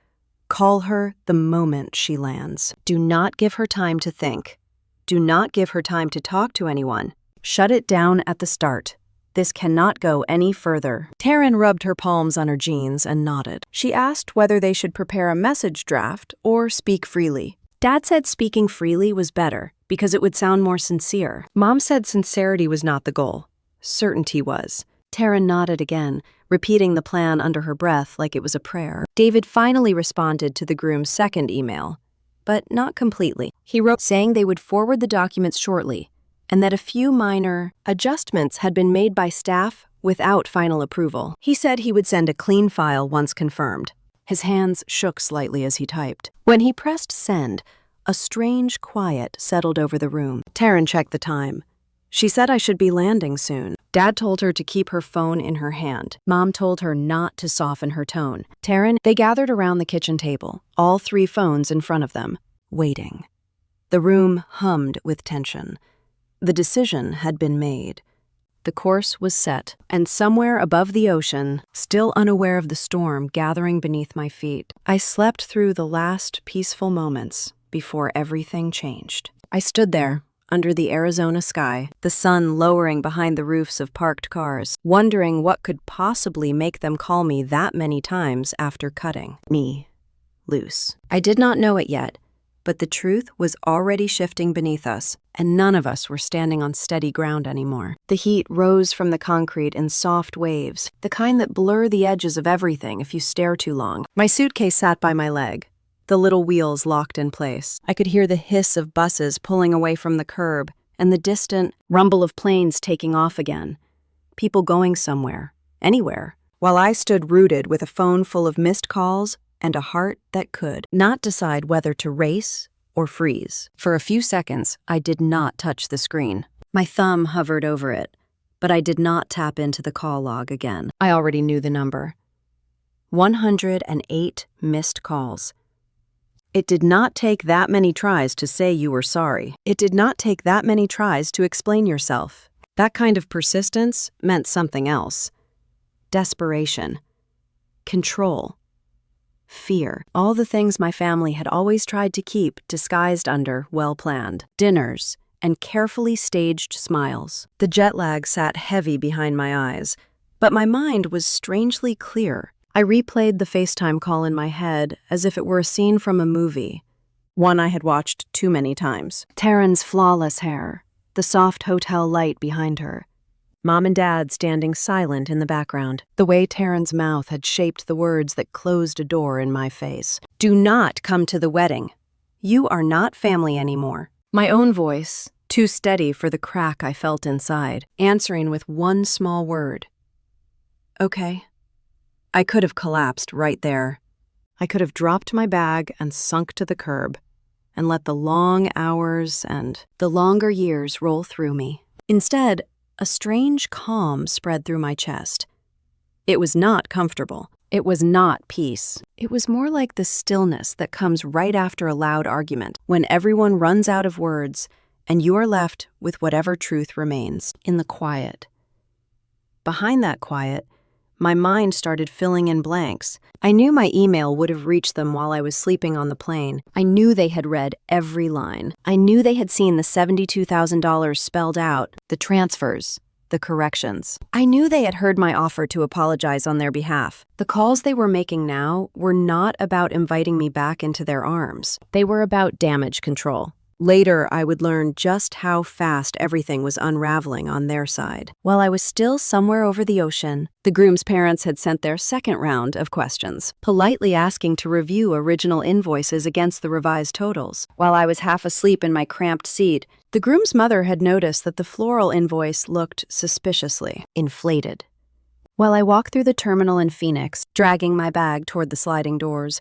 Call her the moment she lands. Do not give her time to think. Do not give her time to talk to anyone. Shut it down at the start. This cannot go any further. Taryn rubbed her palms on her jeans and nodded. She asked whether they should prepare a message draft or speak freely. Dad said speaking freely was better because it would sound more sincere. Mom said sincerity was not the goal. Certainty was. Taryn nodded again, repeating the plan under her breath like it was a prayer. David finally responded to the groom's second email, but not completely. He wrote saying they would forward the documents shortly, and that a few minor adjustments had been made by staff without final approval. He said he would send a clean file once confirmed. His hands shook slightly as he typed. When he pressed send, a strange quiet settled over the room. Taryn checked the time. She said I should be landing soon. Dad told her to keep her phone in her hand. Mom told her not to soften her tone. They gathered around the kitchen table, all 3 phones in front of them, waiting. The room hummed with tension. The decision had been made. The course was set, and somewhere above the ocean, still unaware of the storm gathering beneath my feet, I slept through the last peaceful moments before everything changed. I stood there, under the Arizona sky, the sun lowering behind the roofs of parked cars, wondering what could possibly make them call me that many times after cutting me loose. I did not know it yet, but the truth was already shifting beneath us, and none of us were standing on steady ground anymore. The heat rose from the concrete in soft waves, the kind that blur the edges of everything if you stare too long. My suitcase sat by my leg, the little wheels locked in place. I could hear the hiss of buses pulling away from the curb, and the distant rumble of planes taking off again. People going somewhere, anywhere, while I stood rooted with a phone full of missed calls and a heart that could not decide whether to race or freeze. For a few seconds, I did not touch the screen. My thumb hovered over it, but I did not tap into the call log again. I already knew the number. 108 missed calls. It did not take that many tries to say you were sorry. It did not take that many tries to explain yourself. That kind of persistence meant something else. Desperation. Control. Fear. All the things my family had always tried to keep disguised under well-planned dinners and carefully staged smiles. The jet lag sat heavy behind my eyes, but my mind was strangely clear. I replayed the FaceTime call in my head as if it were a scene from a movie, one I had watched too many times. Taryn's flawless hair, the soft hotel light behind her, Mom and Dad standing silent in the background. The way Taryn's mouth had shaped the words that closed a door in my face. Do not come to the wedding. You are not family anymore. My own voice, too steady for the crack I felt inside, answering with one small word. Okay. I could have collapsed right there. I could have dropped my bag and sunk to the curb and let the long hours and the longer years roll through me. Instead, a strange calm spread through my chest. It was not comfortable. It was not peace. It was more like the stillness that comes right after a loud argument, when everyone runs out of words and you are left with whatever truth remains in the quiet. Behind that quiet, my mind started filling in blanks. I knew my email would have reached them while I was sleeping on the plane. I knew they had read every line. I knew they had seen the $72,000 spelled out, the transfers, the corrections. I knew they had heard my offer to apologize on their behalf. The calls they were making now were not about inviting me back into their arms. They were about damage control. Later, I would learn just how fast everything was unraveling on their side. While I was still somewhere over the ocean, the groom's parents had sent their second round of questions, politely asking to review original invoices against the revised totals. While I was half asleep in my cramped seat, the groom's mother had noticed that the floral invoice looked suspiciously inflated. While I walked through the terminal in Phoenix, dragging my bag toward the sliding doors,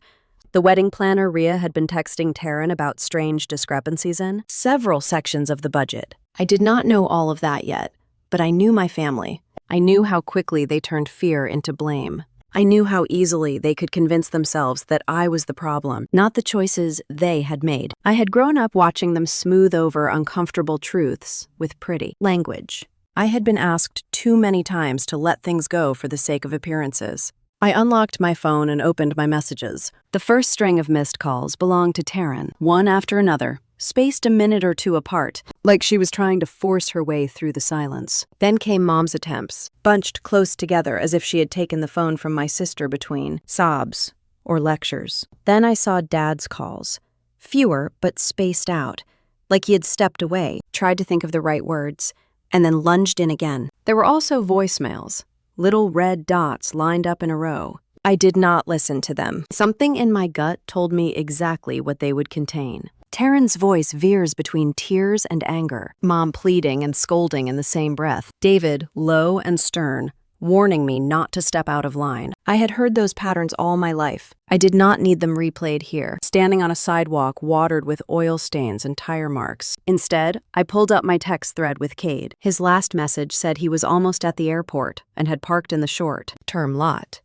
the wedding planner, Rhea, had been texting Taryn about strange discrepancies in several sections of the budget. I did not know all of that yet, but I knew my family. I knew how quickly they turned fear into blame. I knew how easily they could convince themselves that I was the problem, not the choices they had made. I had grown up watching them smooth over uncomfortable truths with pretty language. I had been asked too many times to let things go for the sake of appearances. I unlocked my phone and opened my messages. The first string of missed calls belonged to Taryn, one after another, spaced a minute or two apart, like she was trying to force her way through the silence. Then came Mom's attempts, bunched close together as if she had taken the phone from my sister between sobs or lectures. Then I saw Dad's calls, fewer but spaced out, like he had stepped away, tried to think of the right words, and then lunged in again. There were also voicemails. Little red dots lined up in a row. I did not listen to them. Something in my gut told me exactly what they would contain. Taryn's voice veers between tears and anger, Mom pleading and scolding in the same breath. David, low and stern, warning me not to step out of line. I had heard those patterns all my life. I did not need them replayed here, standing on a sidewalk watered with oil stains and tire marks. Instead, I pulled up my text thread with Cade. His last message said he was almost at the airport and had parked in the short-term lot.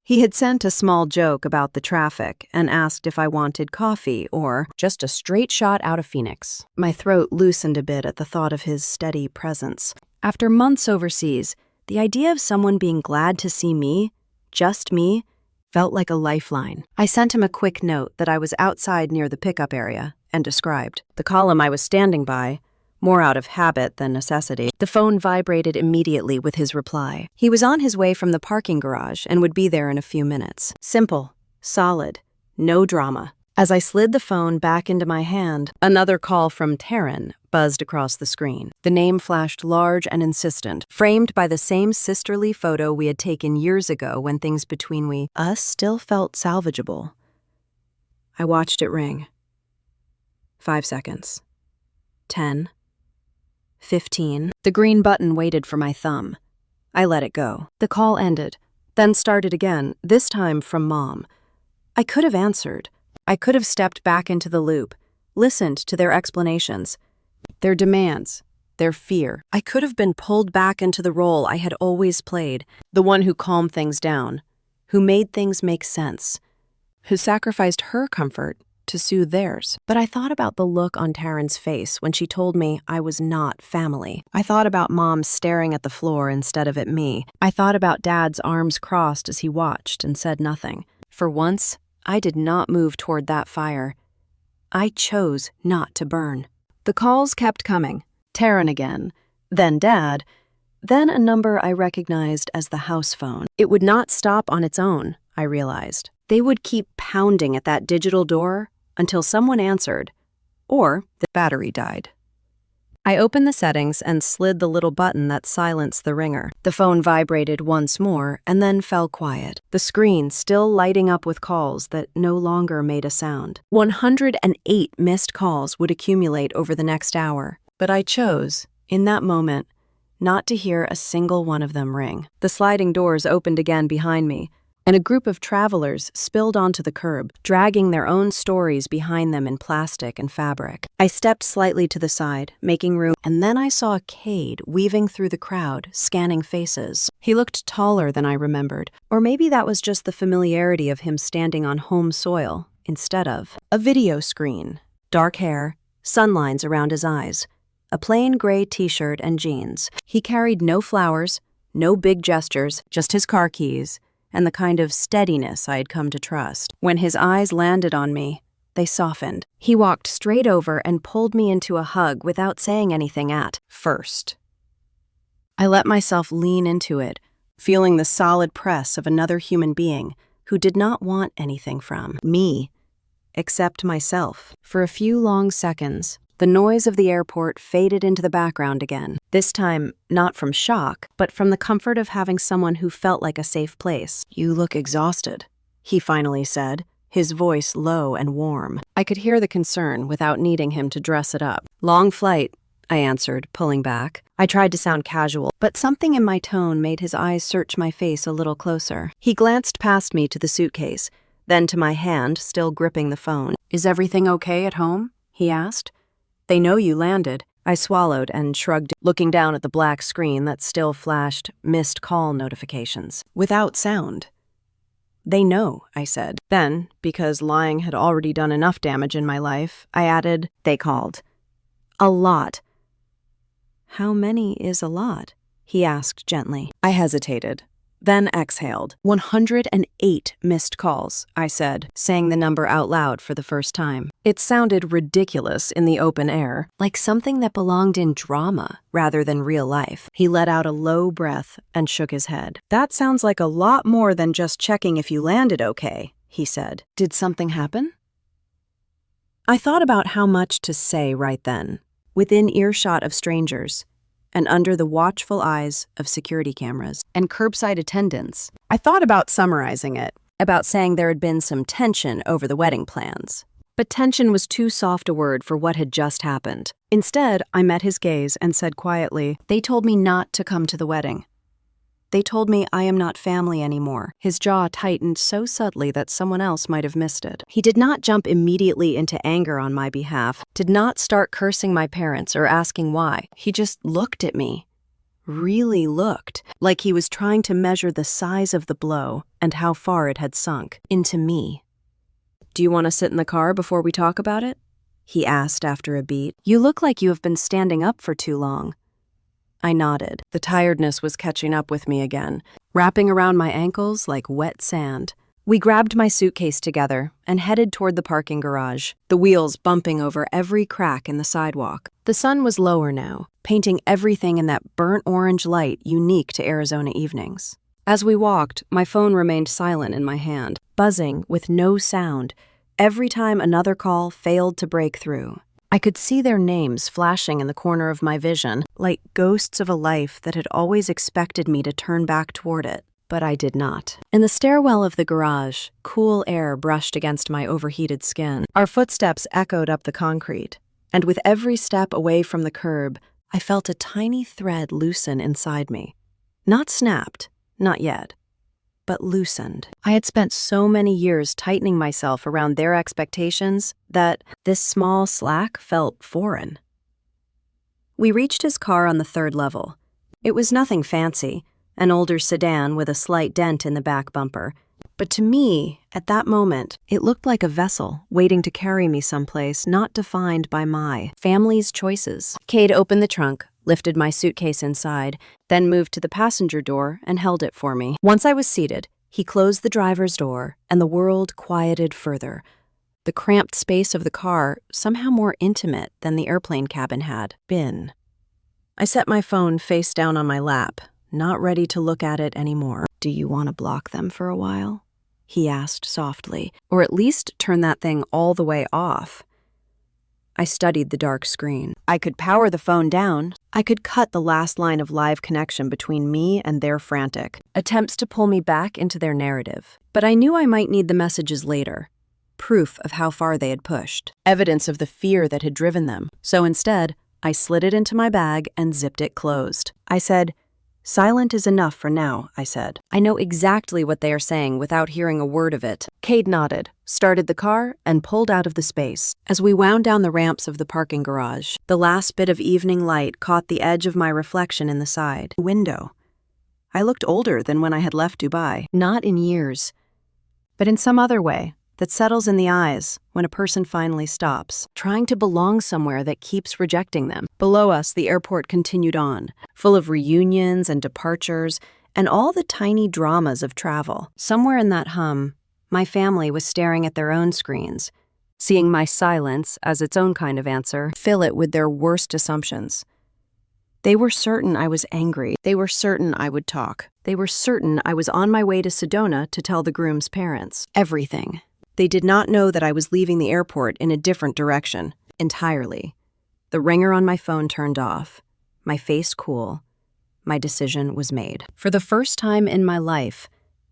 He had sent a small joke about the traffic and asked if I wanted coffee or just a straight shot out of Phoenix. My throat loosened a bit at the thought of his steady presence. After months overseas, the idea of someone being glad to see me, just me, felt like a lifeline. I sent him a quick note that I was outside near the pickup area and described the column I was standing by, more out of habit than necessity. The phone vibrated immediately with his reply. He was on his way from the parking garage and would be there in a few minutes. Simple, solid, no drama. As I slid the phone back into my hand, another call from Taryn buzzed across the screen. The name flashed large and insistent, framed by the same sisterly photo we had taken years ago when things between us still felt salvageable. I watched it ring. 5 seconds. 10. 15. The green button waited for my thumb. I let it go. The call ended, then started again, this time from Mom. I could have answered. I could have stepped back into the loop, listened to their explanations, their demands, their fear. I could have been pulled back into the role I had always played, the one who calmed things down, who made things make sense, who sacrificed her comfort to soothe theirs. But I thought about the look on Taryn's face when she told me I was not family. I thought about Mom staring at the floor instead of at me. I thought about Dad's arms crossed as he watched and said nothing. For once, I did not move toward that fire. I chose not to burn. The calls kept coming. Taryn again, then Dad, then a number I recognized as the house phone. It would not stop on its own, I realized. They would keep pounding at that digital door until someone answered, or the battery died. I opened the settings and slid the little button that silenced the ringer. The phone vibrated once more and then fell quiet, the screen still lighting up with calls that no longer made a sound. 108 missed calls would accumulate over the next hour, but I chose, in that moment, not to hear a single one of them ring. The sliding doors opened again behind me, and a group of travelers spilled onto the curb, dragging their own stories behind them in plastic and fabric. I stepped slightly to the side, making room, and then I saw Cade weaving through the crowd, scanning faces. He looked taller than I remembered, or maybe that was just the familiarity of him standing on home soil instead of a video screen. Dark hair, sunlines around his eyes, a plain gray t-shirt and jeans. He carried no flowers, no big gestures, just his car keys, and the kind of steadiness I had come to trust. When his eyes landed on me, they softened. He walked straight over and pulled me into a hug without saying anything at first. I let myself lean into it, feeling the solid press of another human being who did not want anything from me, except myself. For a few long seconds, the noise of the airport faded into the background again, this time not from shock, but from the comfort of having someone who felt like a safe place. "You look exhausted," he finally said, his voice low and warm. I could hear the concern without needing him to dress it up. "Long flight," I answered, pulling back. I tried to sound casual, but something in my tone made his eyes search my face a little closer. He glanced past me to the suitcase, then to my hand, still gripping the phone. "Is everything okay at home?" he asked. "They know you landed." I swallowed and shrugged, looking down at the black screen that still flashed missed call notifications, without sound. "They know," I said. Then, because lying had already done enough damage in my life, I added, "They called. A lot." "How many is a lot?" he asked gently. I hesitated, then exhaled. 108 missed calls, I said, saying the number out loud for the first time. It sounded ridiculous in the open air, like something that belonged in drama rather than real life. He let out a low breath and shook his head. "That sounds like a lot more than just checking if you landed okay," he said. "Did something happen?" I thought about how much to say right then, within earshot of strangers, and under the watchful eyes of security cameras and curbside attendants. I thought about summarizing it, about saying there had been some tension over the wedding plans. But tension was too soft a word for what had just happened. Instead, I met his gaze and said quietly, "They told me not to come to the wedding." They told me I am not family anymore. His jaw tightened so subtly that someone else might have missed it. He did not jump immediately into anger on my behalf, did not start cursing my parents or asking why. He just looked at me. Really looked, like he was trying to measure the size of the blow and how far it had sunk into me. "Do you want to sit in the car before we talk about it?" he asked after a beat. "You look like you have been standing up for too long." I nodded. The tiredness was catching up with me again, wrapping around my ankles like wet sand. We grabbed my suitcase together and headed toward the parking garage, the wheels bumping over every crack in the sidewalk. The sun was lower now, painting everything in that burnt orange light unique to Arizona evenings. As we walked, my phone remained silent in my hand, buzzing with no sound every time another call failed to break through. I could see their names flashing in the corner of my vision, like ghosts of a life that had always expected me to turn back toward it, but I did not. In the stairwell of the garage, cool air brushed against my overheated skin. Our footsteps echoed up the concrete, and with every step away from the curb, I felt a tiny thread loosen inside me. Not snapped, not yet, but loosened. I had spent so many years tightening myself around their expectations that this small slack felt foreign. We reached his car on the 3rd level. It was nothing fancy, an older sedan with a slight dent in the back bumper. But to me, at that moment, it looked like a vessel waiting to carry me someplace not defined by my family's choices. Cade opened the trunk, lifted my suitcase inside, then moved to the passenger door and held it for me. Once I was seated, he closed the driver's door, and the world quieted further. The cramped space of the car somehow more intimate than the airplane cabin had been. I set my phone face down on my lap, not ready to look at it anymore. "Do you want to block them for a while?" he asked softly, "or at least turn that thing all the way off." I studied the dark screen. I could power the phone down. I could cut the last line of live connection between me and their frantic attempts to pull me back into their narrative. But I knew I might need the messages later. Proof of how far they had pushed. Evidence of the fear that had driven them. So instead, I slid it into my bag and zipped it closed. I said, "Silent is enough for now," I said. "I know exactly what they are saying without hearing a word of it." Cade nodded, started the car, and pulled out of the space. As we wound down the ramps of the parking garage, the last bit of evening light caught the edge of my reflection in the side window. I looked older than when I had left Dubai, not in years, but in some other way that settles in the eyes when a person finally stops, trying to belong somewhere that keeps rejecting them. Below us, the airport continued on, full of reunions and departures, and all the tiny dramas of travel. Somewhere in that hum, my family was staring at their own screens, seeing my silence as its own kind of answer, fill it with their worst assumptions. They were certain I was angry. They were certain I would talk. They were certain I was on my way to Sedona to tell the groom's parents. Everything. They did not know that I was leaving the airport in a different direction, entirely. The ringer on my phone turned off, my face cool. My decision was made. For the first time in my life,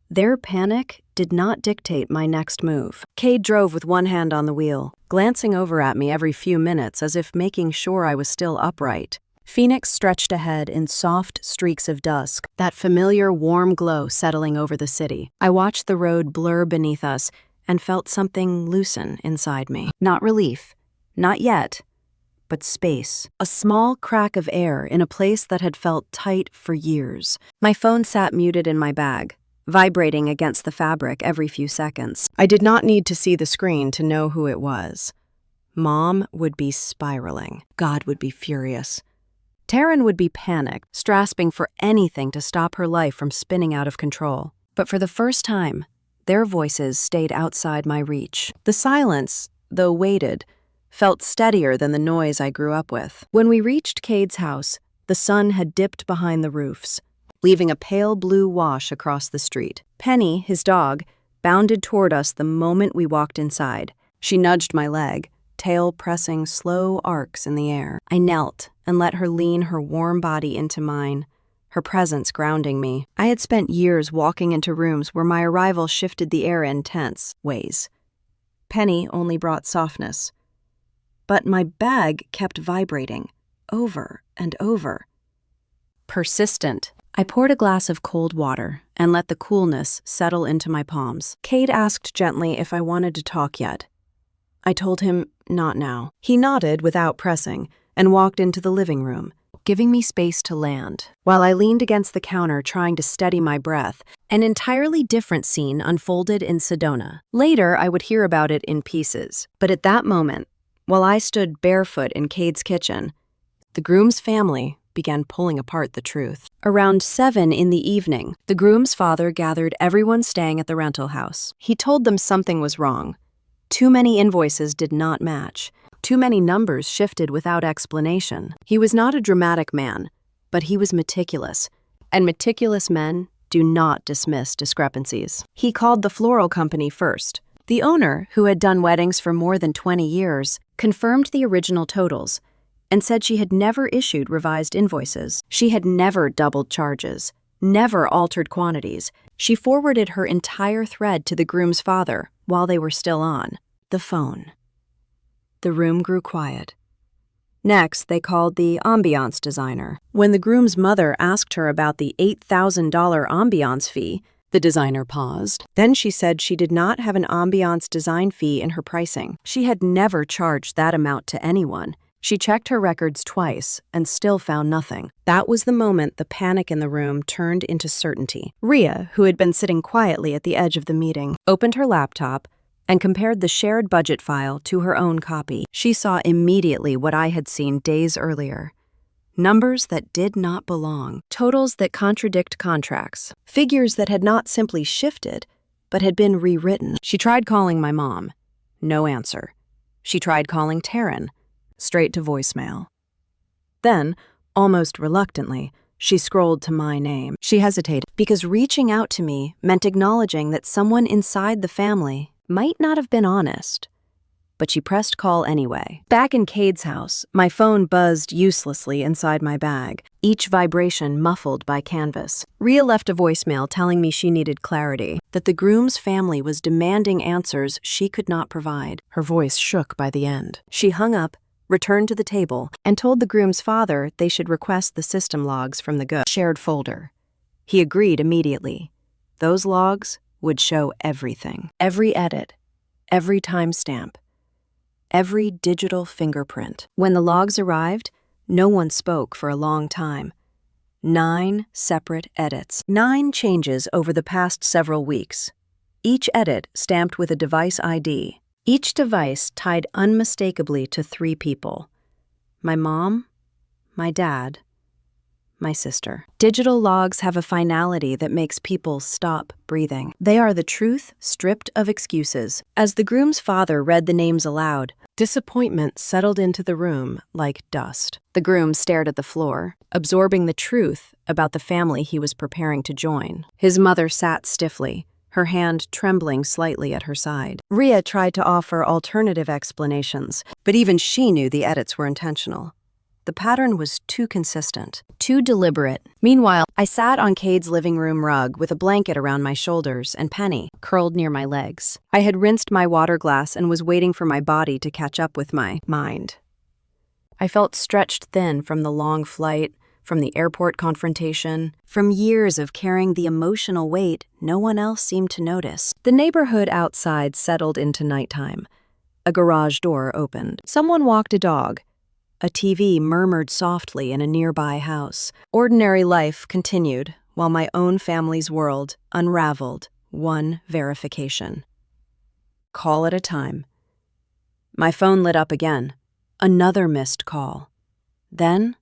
their panic did not dictate my next move. Cade drove with one hand on the wheel, glancing over at me every few minutes as if making sure I was still upright. Phoenix stretched ahead in soft streaks of dusk, that familiar warm glow settling over the city. I watched the road blur beneath us and felt something loosen inside me. Not relief, not yet, but space. A small crack of air in a place that had felt tight for years. My phone sat muted in my bag, vibrating against the fabric every few seconds. I did not need to see the screen to know who it was. Mom would be spiraling. God would be furious. Taryn would be panicked, grasping for anything to stop her life from spinning out of control. But for the first time, their voices stayed outside my reach. The silence, though weighted, felt steadier than the noise I grew up with. When we reached Cade's house, the sun had dipped behind the roofs, leaving a pale blue wash across the street. Penny, his dog, bounded toward us the moment we walked inside. She nudged my leg, tail pressing slow arcs in the air. I knelt and let her lean her warm body into mine, her presence grounding me. I had spent years walking into rooms where my arrival shifted the air in tense ways. Penny only brought softness. But my bag kept vibrating, over and over. Persistent. I poured a glass of cold water and let the coolness settle into my palms. Cade asked gently if I wanted to talk yet. I told him not now. He nodded without pressing and walked into the living room, giving me space to land. While I leaned against the counter trying to steady my breath, an entirely different scene unfolded in Sedona. Later, I would hear about it in pieces. But at that moment, while I stood barefoot in Cade's kitchen, the groom's family began pulling apart the truth. Around 7 in the evening, the groom's father gathered everyone staying at the rental house. He told them something was wrong. Too many invoices did not match. Too many numbers shifted without explanation. He was not a dramatic man, but he was meticulous, and meticulous men do not dismiss discrepancies. He called the floral company first. The owner, who had done weddings for more than 20 years, confirmed the original totals and said she had never issued revised invoices. She had never doubled charges, never altered quantities. She forwarded her entire thread to the groom's father while they were still on the phone. The room grew quiet. Next, they called the ambiance designer. When the groom's mother asked her about the $8,000 ambiance fee, the designer paused. Then she said she did not have an ambiance design fee in her pricing. She had never charged that amount to anyone. She checked her records twice and still found nothing. That was the moment the panic in the room turned into certainty. Rhea, who had been sitting quietly at the edge of the meeting, opened her laptop and compared the shared budget file to her own copy. She saw immediately what I had seen days earlier. Numbers that did not belong, totals that contradict contracts, figures that had not simply shifted, but had been rewritten. She tried calling my mom. No answer. She tried calling Taryn. Straight to voicemail. Then, almost reluctantly, she scrolled to my name. She hesitated because reaching out to me meant acknowledging that someone inside the family might not have been honest. But she pressed call anyway. Back in Cade's house, my phone buzzed uselessly inside my bag, each vibration muffled by canvas. Rhea left a voicemail telling me she needed clarity, that the groom's family was demanding answers she could not provide. Her voice shook by the end. She hung up, returned to the table, and told the groom's father they should request the system logs from the shared folder. He agreed immediately. Those logs would show everything. Every edit, every timestamp, every digital fingerprint. When the logs arrived, no one spoke for a long time. 9 separate edits. 9 changes over the past several weeks. Each edit stamped with a device ID. Each device tied unmistakably to 3 people: my mom, my dad, my sister. Digital logs have a finality that makes people stop breathing. They are the truth stripped of excuses. As the groom's father read the names aloud, disappointment settled into the room like dust. The groom stared at the floor, absorbing the truth about the family he was preparing to join. His mother sat stiffly, her hand trembling slightly at her side. Rhea tried to offer alternative explanations, but even she knew the edits were intentional. The pattern was too consistent, too deliberate. Meanwhile, I sat on Cade's living room rug with a blanket around my shoulders and Penny curled near my legs. I had rinsed my water glass and was waiting for my body to catch up with my mind. I felt stretched thin from the long flight, from the airport confrontation, from years of carrying the emotional weight no one else seemed to notice. The neighborhood outside settled into nighttime. A garage door opened. Someone walked a dog. A TV murmured softly in a nearby house. Ordinary life continued, while my own family's world unraveled one verification. Call at a time. My phone lit up again. Another missed call. Then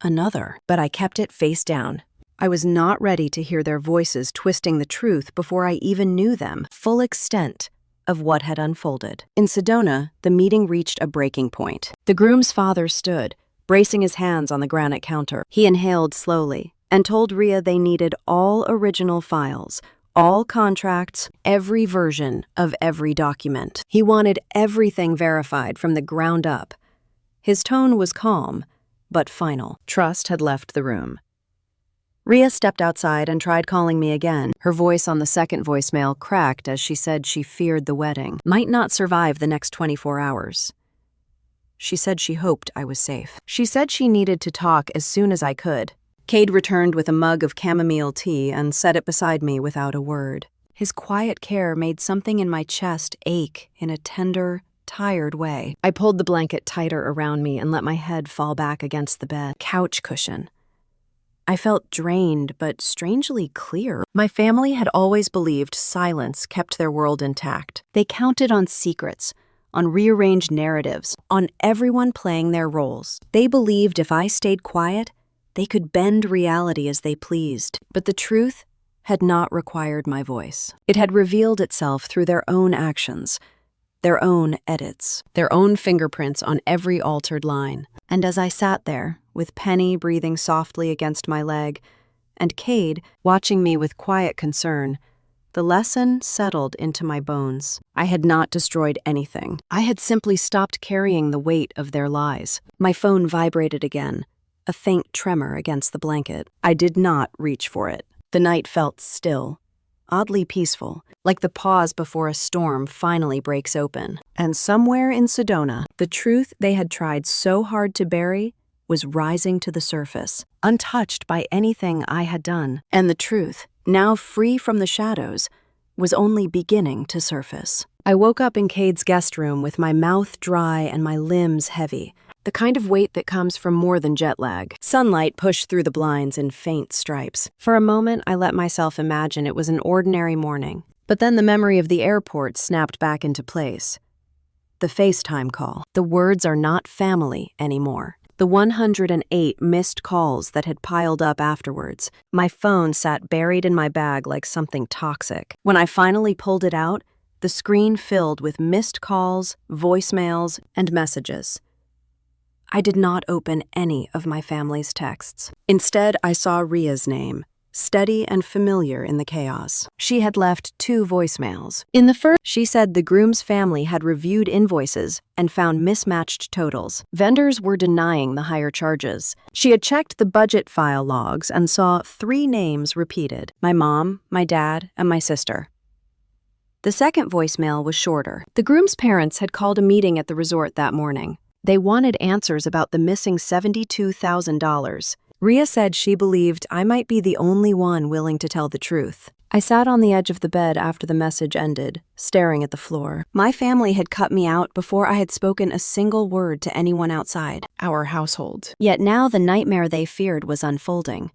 another, but I kept it face down. I was not ready to hear their voices twisting the truth before I even knew them, full extent of what had unfolded. In Sedona, the meeting reached a breaking point. The groom's father stood, bracing his hands on the granite counter. He inhaled slowly and told Rhea they needed all original files, all contracts, every version of every document. He wanted everything verified from the ground up. His tone was calm, but final. Trust had left the room. Rhea stepped outside and tried calling me again. Her voice on the second voicemail cracked as she said she feared the wedding might not survive the next 24 hours. She said she hoped I was safe. She said she needed to talk as soon as I could. Cade returned with a mug of chamomile tea and set it beside me without a word. His quiet care made something in my chest ache in a tender, tired way. I pulled the blanket tighter around me and let my head fall back against the bed couch cushion. I felt drained, but strangely clear. My family had always believed silence kept their world intact. They counted on secrets, on rearranged narratives, on everyone playing their roles. They believed if I stayed quiet, they could bend reality as they pleased. But the truth had not required my voice. It had revealed itself through their own actions, their own edits, their own fingerprints on every altered line. And as I sat there, with Penny breathing softly against my leg, and Cade watching me with quiet concern, the lesson settled into my bones. I had not destroyed anything. I had simply stopped carrying the weight of their lies. My phone vibrated again, a faint tremor against the blanket. I did not reach for it. The night felt still, oddly peaceful, like the pause before a storm finally breaks open. And somewhere in Sedona, the truth they had tried so hard to bury was rising to the surface, untouched by anything I had done. And the truth, now free from the shadows, was only beginning to surface. I woke up in Cade's guest room with my mouth dry and my limbs heavy, the kind of weight that comes from more than jet lag. Sunlight pushed through the blinds in faint stripes. For a moment, I let myself imagine it was an ordinary morning. But then the memory of the airport snapped back into place. The FaceTime call. The words are not family anymore. The 108 missed calls that had piled up afterwards. My phone sat buried in my bag like something toxic. When I finally pulled it out, the screen filled with missed calls, voicemails, and messages. I did not open any of my family's texts. Instead, I saw Ria's name, steady and familiar in the chaos. She had left 2 voicemails. In the first, she said the Groom's family had reviewed invoices and found mismatched totals. Vendors were denying the higher charges. She had checked the budget file logs and saw 3 names repeated: my mom, my dad, and my sister. The second voicemail was shorter. The Groom's parents had called a meeting at the resort that morning. They wanted answers about the missing $72,000. Ria said she believed I might be the only one willing to tell the truth. I sat on the edge of the bed after the message ended, staring at the floor. My family had cut me out before I had spoken a single word to anyone outside our household. Yet now the nightmare they feared was unfolding.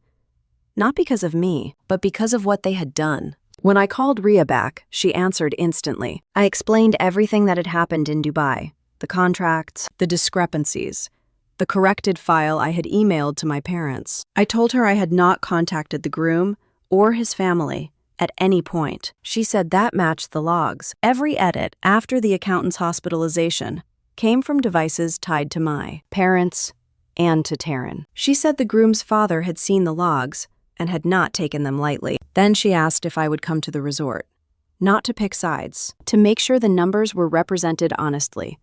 Not because of me, but because of what they had done. When I called Ria back, she answered instantly. I explained everything that had happened in Dubai, the contracts, the discrepancies, the corrected file I had emailed to my parents. I told her I had not contacted the groom or his family at any point. She said that matched the logs. Every edit after the accountant's hospitalization came from devices tied to my parents and to Taryn. She said the groom's father had seen the logs and had not taken them lightly. Then she asked if I would come to the resort, not to pick sides, to make sure the numbers were represented honestly.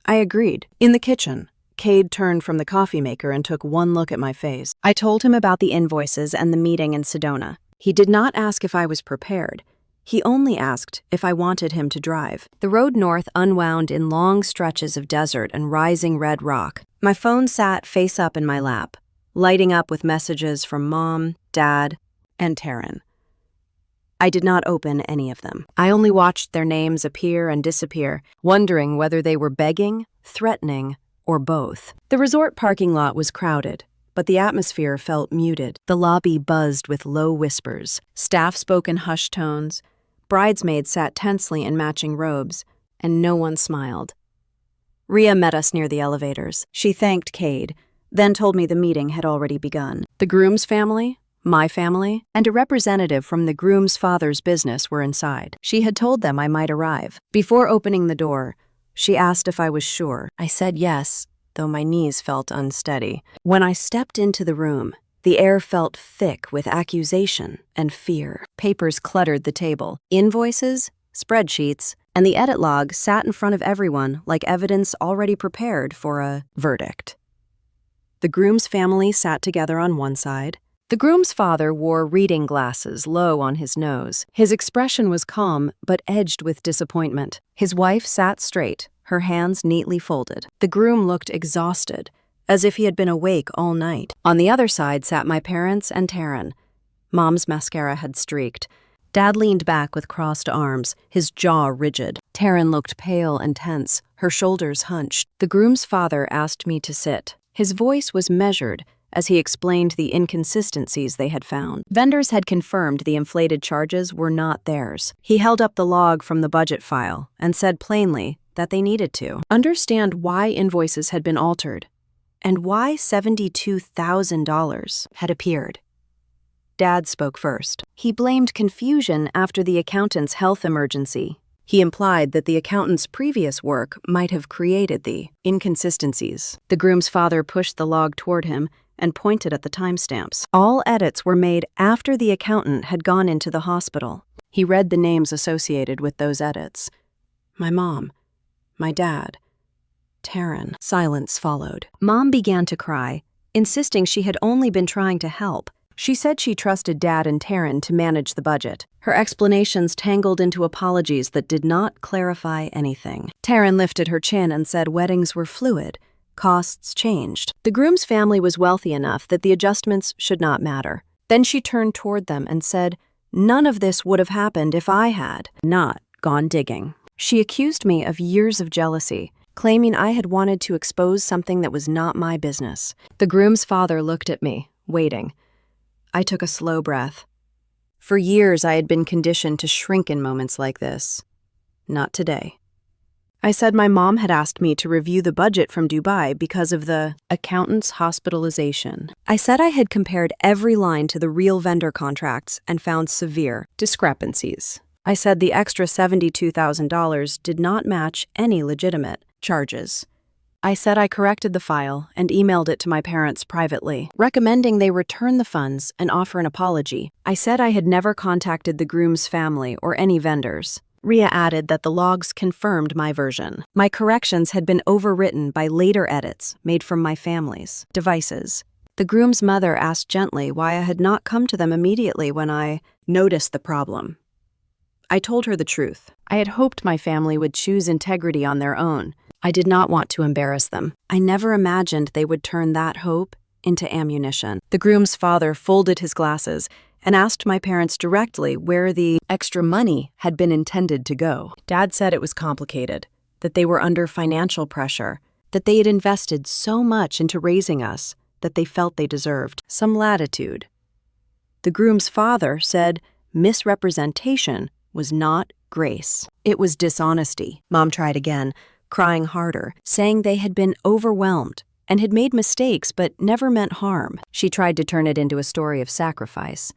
I agreed. In the kitchen, Cade turned from the coffee maker and took one look at my face. I told him about the invoices and the meeting in Sedona. He did not ask if I was prepared. He only asked if I wanted him to drive. The road north unwound in long stretches of desert and rising red rock. My phone sat face up in my lap, lighting up with messages from Mom, Dad, and Taryn. I did not open any of them. I only watched their names appear and disappear, wondering whether they were begging, threatening, or both. The resort parking lot was crowded, but the atmosphere felt muted. The lobby buzzed with low whispers. Staff spoke in hushed tones. Bridesmaids sat tensely in matching robes, and no one smiled. Ria met us near the elevators. She thanked Cade, then told me the meeting had already begun. The groom's family, my family, and a representative from the groom's father's business were inside. She had told them I might arrive. Before opening the door, she asked if I was sure. I said yes, though my knees felt unsteady. When I stepped into the room, the air felt thick with accusation and fear. Papers cluttered the table. Invoices, spreadsheets, and the edit log sat in front of everyone like evidence already prepared for a verdict. The groom's family sat together on one side. The groom's father wore reading glasses low on his nose. His expression was calm, but edged with disappointment. His wife sat straight, her hands neatly folded. The groom looked exhausted, as if he had been awake all night. On the other side sat my parents and Taryn. Mom's mascara had streaked. Dad leaned back with crossed arms, his jaw rigid. Taryn looked pale and tense, her shoulders hunched. The groom's father asked me to sit. His voice was measured as he explained the inconsistencies they had found. Vendors had confirmed the inflated charges were not theirs. He held up the log from the budget file and said plainly that they needed to understand why invoices had been altered and why $72,000 had appeared. Dad spoke first. He blamed confusion after the accountant's health emergency. He implied that the accountant's previous work might have created the inconsistencies. The groom's father pushed the log toward him and pointed at the timestamps. All edits were made after the accountant had gone into the hospital. He read the names associated with those edits. My mom, my dad, Taryn. Silence followed. Mom began to cry, insisting she had only been trying to help. She said she trusted Dad and Taryn to manage the budget. Her explanations tangled into apologies that did not clarify anything. Taryn lifted her chin and said weddings were fluid. Costs changed. The groom's family was wealthy enough that the adjustments should not matter. Then she turned toward them and said, "None of this would have happened if I had not gone digging." She accused me of years of jealousy, claiming I had wanted to expose something that was not my business. The groom's father looked at me, waiting. I took a slow breath. For years, I had been conditioned to shrink in moments like this. Not today. I said my mom had asked me to review the budget from Dubai because of the accountant's hospitalization. I said I had compared every line to the real vendor contracts and found severe discrepancies. I said the extra $72,000 did not match any legitimate charges. I said I corrected the file and emailed it to my parents privately, recommending they return the funds and offer an apology. I said I had never contacted the groom's family or any vendors. Ria added that the logs confirmed my version. My corrections had been overwritten by later edits made from my family's devices. The groom's mother asked gently why I had not come to them immediately when I noticed the problem. I told her the truth. I had hoped my family would choose integrity on their own. I did not want to embarrass them. I never imagined they would turn that hope into ammunition. The groom's father folded his glasses and asked my parents directly where the extra money had been intended to go. Dad said it was complicated, that they were under financial pressure, that they had invested so much into raising us that they felt they deserved some latitude. The groom's father said misrepresentation was not grace. It was dishonesty. Mom tried again, crying harder, saying they had been overwhelmed and had made mistakes but never meant harm. She tried to turn it into a story of sacrifice.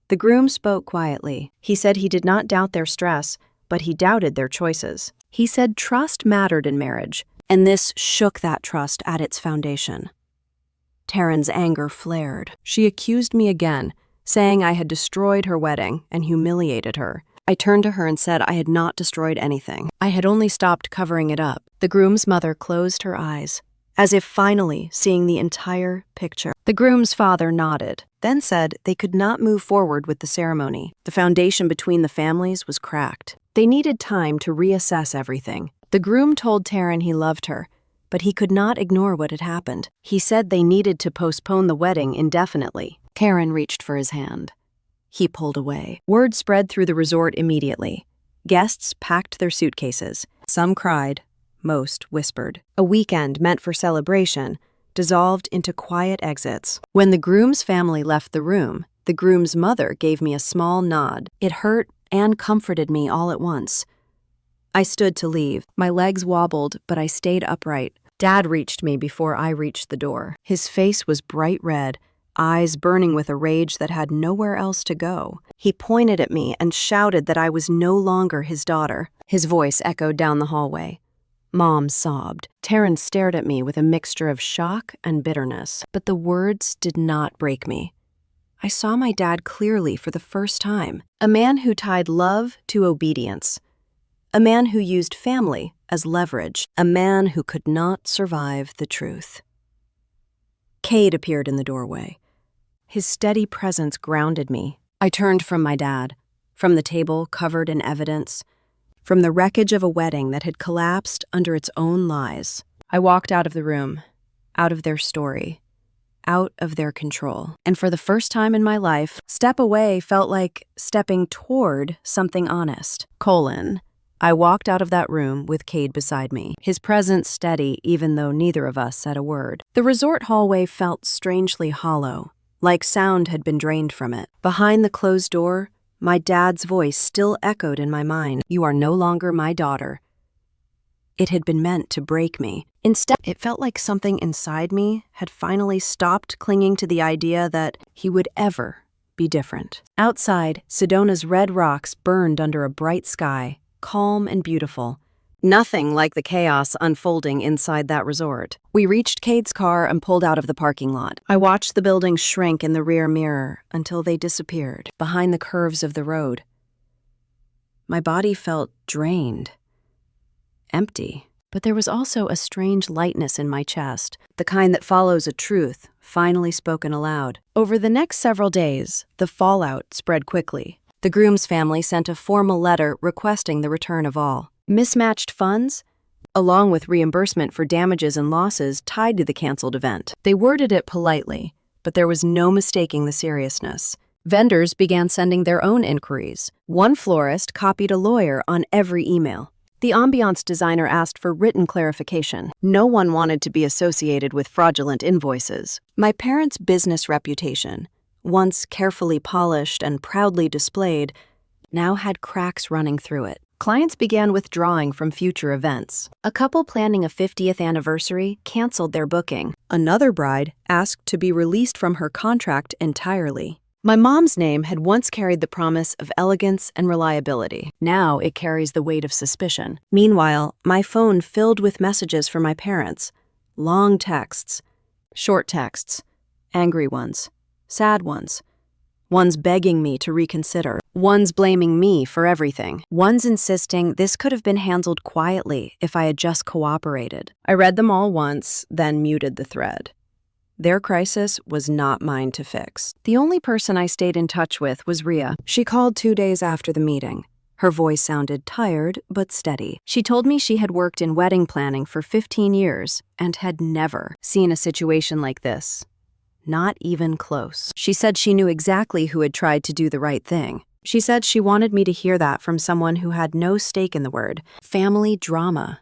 The groom spoke quietly. He said he did not doubt their stress, but he doubted their choices. He said trust mattered in marriage, and this shook that trust at its foundation. Taryn's anger flared. She accused me again, saying I had destroyed her wedding and humiliated her. I turned to her and said I had not destroyed anything. I had only stopped covering it up. The groom's mother closed her eyes, as if finally seeing the entire picture. The groom's father nodded, then said they could not move forward with the ceremony. The foundation between the families was cracked. They needed time to reassess everything. The groom told Taryn he loved her, but he could not ignore what had happened. He said they needed to postpone the wedding indefinitely. Taryn reached for his hand. He pulled away. Word spread through the resort immediately. Guests packed their suitcases. Some cried, most whispered. A weekend meant for celebration dissolved into quiet exits. When the groom's family left the room, the groom's mother gave me a small nod. It hurt and comforted me all at once. I stood to leave. My legs wobbled, but I stayed upright. Dad reached me before I reached the door. His face was bright red, eyes burning with a rage that had nowhere else to go. He pointed at me and shouted that I was no longer his daughter. His voice echoed down the hallway. Mom sobbed. Taryn stared at me with a mixture of shock and bitterness, but the words did not break me. I saw my dad clearly for the first time. A man who tied love to obedience. A man who used family as leverage. A man who could not survive the truth. Cade appeared in the doorway. His steady presence grounded me. I turned from my dad, from the table covered in evidence, from the wreckage of a wedding that had collapsed under its own lies. I walked out of the room, out of their story, out of their control. And for the first time in my life, step away felt like stepping toward something honest. I walked out of that room with Cade beside me, his presence steady even though neither of us said a word. The resort hallway felt strangely hollow, like sound had been drained from it. Behind the closed door, my dad's voice still echoed in my mind. "You are no longer my daughter." It had been meant to break me. Instead, it felt like something inside me had finally stopped clinging to the idea that he would ever be different. Outside, Sedona's red rocks burned under a bright sky, calm and beautiful. Nothing like the chaos unfolding inside that resort. We reached Cade's car and pulled out of the parking lot. I watched the buildings shrink in the rear mirror until they disappeared behind the curves of the road. My body felt drained, empty, but there was also a strange lightness in my chest, the kind that follows a truth finally spoken aloud. Over the next several days, the fallout spread quickly. The Groom's family sent a formal letter requesting the return of all mismatched funds, along with reimbursement for damages and losses tied to the canceled event. They worded it politely, but there was no mistaking the seriousness. Vendors began sending their own inquiries. One florist copied a lawyer on every email. The ambiance designer asked for written clarification. No one wanted to be associated with fraudulent invoices. My parents' business reputation, once carefully polished and proudly displayed, now had cracks running through it. Clients began withdrawing from future events. A couple planning a 50th anniversary canceled their booking. Another bride asked to be released from her contract entirely. My mom's name had once carried the promise of elegance and reliability. Now it carries the weight of suspicion. Meanwhile, my phone filled with messages from my parents. Long texts, short texts, angry ones, sad ones. One's begging me to reconsider. One's blaming me for everything. One's insisting this could have been handled quietly if I had just cooperated. I read them all once, then muted the thread. Their crisis was not mine to fix. The only person I stayed in touch with was Rhea. She called 2 days after the meeting. Her voice sounded tired but steady. She told me she had worked in wedding planning for 15 years and had never seen a situation like this. Not even close. She said she knew exactly who had tried to do the right thing. She said she wanted me to hear that from someone who had no stake in the word. Family drama.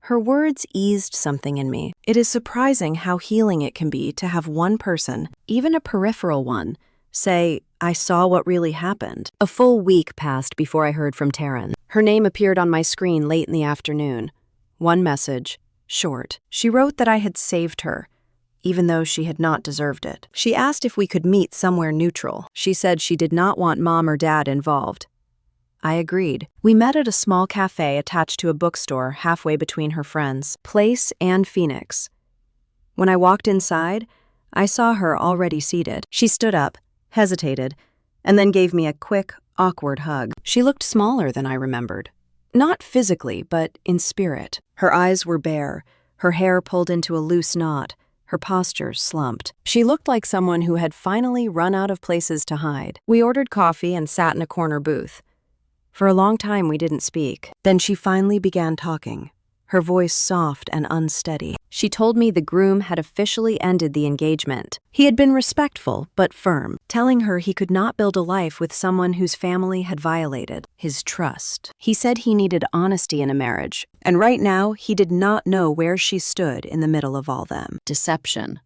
Her words eased something in me. It is surprising how healing it can be to have one person, even a peripheral one, say, "I saw what really happened." A full week passed before I heard from Taryn. Her name appeared on my screen late in the afternoon. One message, short. She wrote that I had saved her, even though she had not deserved it. She asked if we could meet somewhere neutral. She said she did not want mom or dad involved. I agreed. We met at a small cafe attached to a bookstore halfway between her friends' place and Phoenix. When I walked inside, I saw her already seated. She stood up, hesitated, and then gave me a quick, awkward hug. She looked smaller than I remembered. Not physically, but in spirit. Her eyes were bare, her hair pulled into a loose knot, her posture slumped. She looked like someone who had finally run out of places to hide. We ordered coffee and sat in a corner booth. For a long time we didn't speak. Then she finally began talking, her voice soft and unsteady. She told me the groom had officially ended the engagement. He had been respectful but firm, telling her he could not build a life with someone whose family had violated his trust. He said he needed honesty in a marriage, and right now he did not know where she stood in the middle of all them. Deception.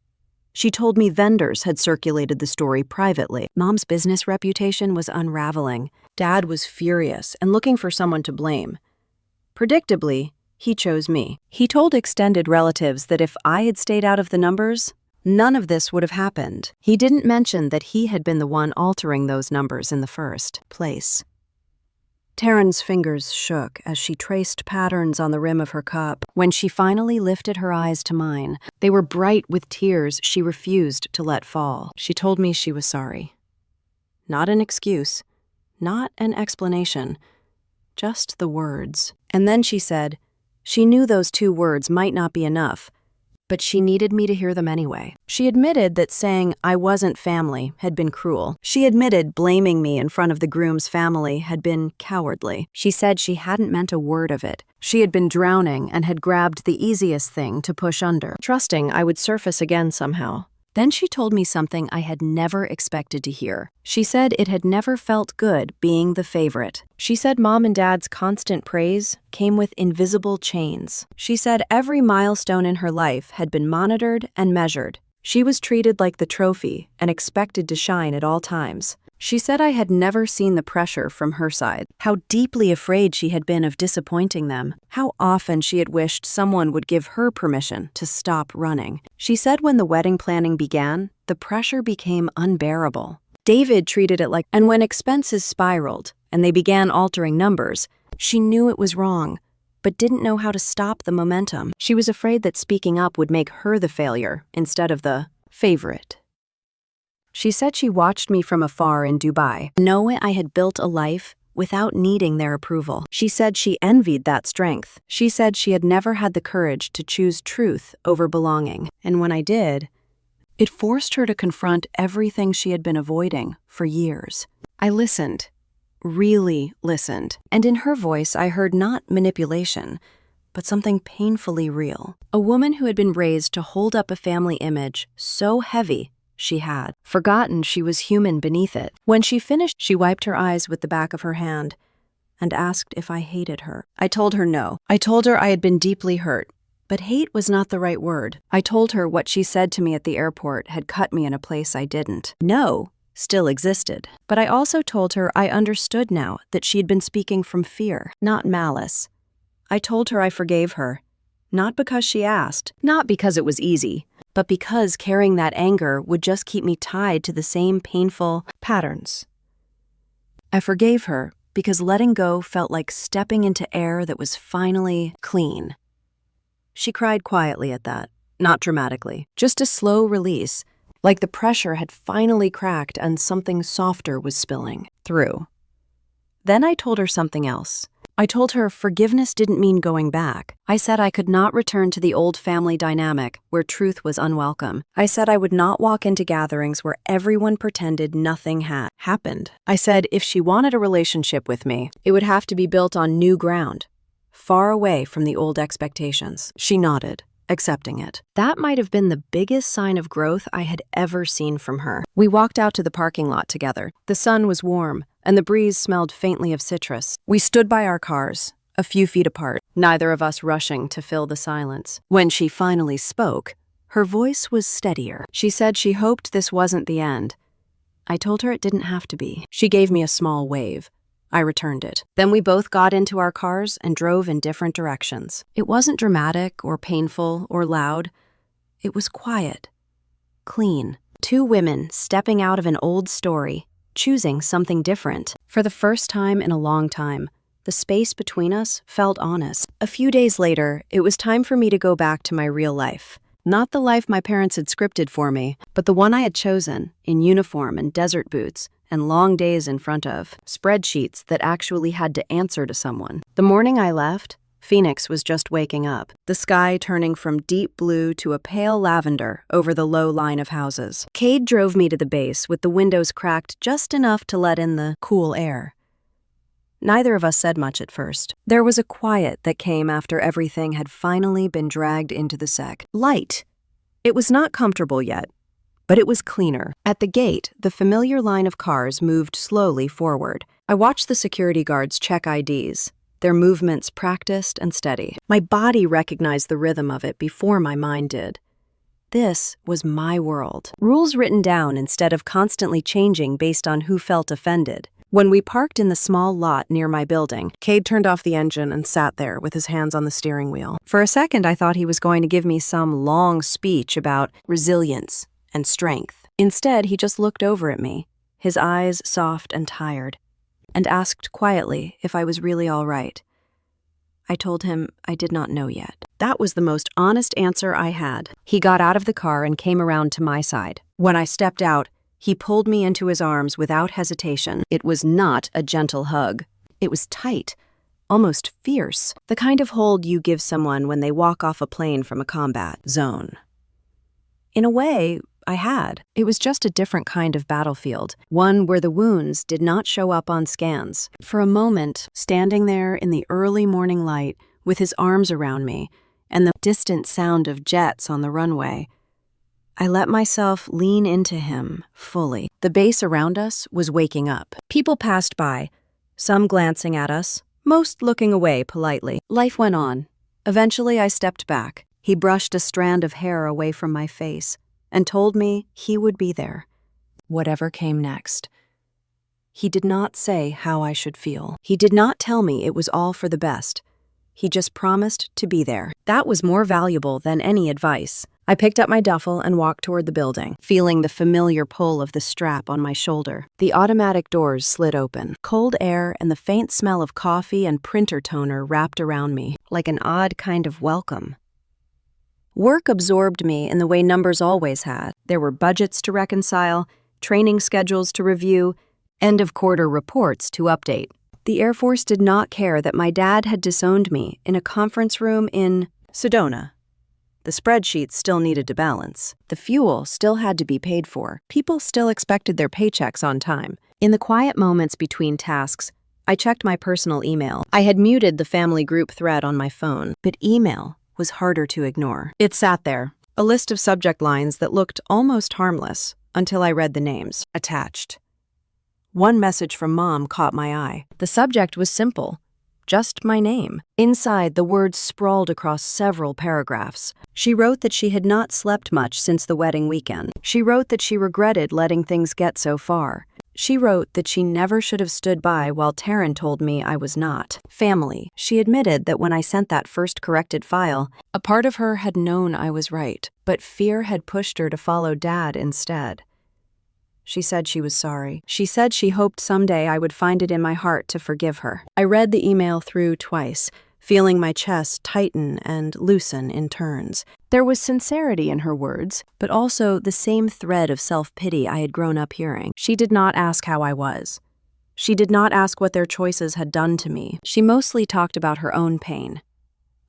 She told me vendors had circulated the story privately. Mom's business reputation was unraveling. Dad was furious and looking for someone to blame. Predictably, he chose me. He told extended relatives that if I had stayed out of the numbers, none of this would have happened. He didn't mention that he had been the one altering those numbers in the first place. Taryn's fingers shook as she traced patterns on the rim of her cup. When she finally lifted her eyes to mine, they were bright with tears she refused to let fall. She told me she was sorry. Not an excuse, not an explanation, just the words. And then she said, she knew those 2 words might not be enough, but she needed me to hear them anyway. She admitted that saying I wasn't family had been cruel. She admitted blaming me in front of the groom's family had been cowardly. She said she hadn't meant a word of it. She had been drowning and had grabbed the easiest thing to push under, trusting I would surface again somehow. Then she told me something I had never expected to hear. She said it had never felt good being the favorite. She said Mom and Dad's constant praise came with invisible chains. She said every milestone in her life had been monitored and measured. She was treated like the trophy and expected to shine at all times. She said I had never seen the pressure from her side, how deeply afraid she had been of disappointing them, how often she had wished someone would give her permission to stop running. She said when the wedding planning began, the pressure became unbearable. David treated it like, and when expenses spiraled and they began altering numbers, she knew it was wrong, but didn't know how to stop the momentum. She was afraid that speaking up would make her the failure instead of the favorite. She said she watched me from afar in Dubai, knowing I had built a life without needing their approval. She said she envied that strength. She said she had never had the courage to choose truth over belonging. And when I did, it forced her to confront everything she had been avoiding for years. I listened, really listened. And in her voice, I heard not manipulation, but something painfully real. A woman who had been raised to hold up a family image so heavy she had forgotten she was human beneath it. When she finished, she wiped her eyes with the back of her hand and asked if I hated her. I told her no. I told her I had been deeply hurt, but hate was not the right word. I told her what she said to me at the airport had cut me in a place I didn't. No still existed. But I also told her I understood now that she had been speaking from fear, not malice. I told her I forgave her, not because she asked, not because it was easy, but because carrying that anger would just keep me tied to the same painful patterns. I forgave her because letting go felt like stepping into air that was finally clean. She cried quietly at that, not dramatically, just a slow release, like the pressure had finally cracked and something softer was spilling through. Then I told her something else. I told her forgiveness didn't mean going back. I said I could not return to the old family dynamic where truth was unwelcome. I said I would not walk into gatherings where everyone pretended nothing had happened. I said if she wanted a relationship with me, it would have to be built on new ground, far away from the old expectations. She nodded, accepting it. That might have been the biggest sign of growth I had ever seen from her. We walked out to the parking lot together. The sun was warm, and the breeze smelled faintly of citrus. We stood by our cars, a few feet apart, neither of us rushing to fill the silence. When she finally spoke, her voice was steadier. She said she hoped this wasn't the end. I told her it didn't have to be. She gave me a small wave. I returned it. Then we both got into our cars and drove in different directions. It wasn't dramatic or painful or loud. It was quiet, clean. Two women stepping out of an old story, choosing something different. For the first time in a long time, the space between us felt honest. A few days later, it was time for me to go back to my real life. Not the life my parents had scripted for me, but the one I had chosen, in uniform and desert boots, and long days in front of spreadsheets that actually had to answer to someone. The morning I left, Phoenix was just waking up, the sky turning from deep blue to a pale lavender over the low line of houses. Cade drove me to the base with the windows cracked just enough to let in the cool air. Neither of us said much at first. There was a quiet that came after everything had finally been dragged into the sec. Light. It was not comfortable yet, but it was cleaner. At the gate, the familiar line of cars moved slowly forward. I watched the security guards check IDs, their movements practiced and steady. My body recognized the rhythm of it before my mind did. This was my world. Rules written down instead of constantly changing based on who felt offended. When we parked in the small lot near my building, Cade turned off the engine and sat there with his hands on the steering wheel. For a second, I thought he was going to give me some long speech about resilience and strength. Instead, he just looked over at me, his eyes soft and tired, and asked quietly if I was really all right. I told him I did not know yet. That was the most honest answer I had. He got out of the car and came around to my side. When I stepped out, he pulled me into his arms without hesitation. It was not a gentle hug. It was tight, almost fierce, the kind of hold you give someone when they walk off a plane from a combat zone. In a way, I had. It was just a different kind of battlefield, one where the wounds did not show up on scans. For a moment, standing there in the early morning light with his arms around me and the distant sound of jets on the runway, I let myself lean into him fully. The base around us was waking up. People passed by, some glancing at us, most looking away politely. Life went on. Eventually, I stepped back. He brushed a strand of hair away from my face and told me he would be there, whatever came next. He did not say how I should feel. He did not tell me it was all for the best. He just promised to be there. That was more valuable than any advice. I picked up my duffel and walked toward the building, feeling the familiar pull of the strap on my shoulder. The automatic doors slid open. Cold air and the faint smell of coffee and printer toner wrapped around me, like an odd kind of welcome. Work absorbed me in the way numbers always had. There were budgets to reconcile, training schedules to review, end-of-quarter reports to update. The Air Force did not care that my dad had disowned me in a conference room in Sedona. The spreadsheets still needed to balance. The fuel still had to be paid for. People still expected their paychecks on time. In the quiet moments between tasks, I checked my personal email. I had muted the family group thread on my phone, but email was harder to ignore. It sat there, a list of subject lines that looked almost harmless until I read the names. Attached. One message from Mom caught my eye. The subject was simple. Just my name. Inside, the words sprawled across several paragraphs. She wrote that she had not slept much since the wedding weekend. She wrote that she regretted letting things get so far. She wrote that she never should have stood by while Taryn told me I was not. Family. She admitted that when I sent that first corrected file, a part of her had known I was right, but fear had pushed her to follow Dad instead. She said she was sorry. She said she hoped someday I would find it in my heart to forgive her. I read the email through twice, feeling my chest tighten and loosen in turns. There was sincerity in her words, but also the same thread of self-pity I had grown up hearing. She did not ask how I was. She did not ask what their choices had done to me. She mostly talked about her own pain.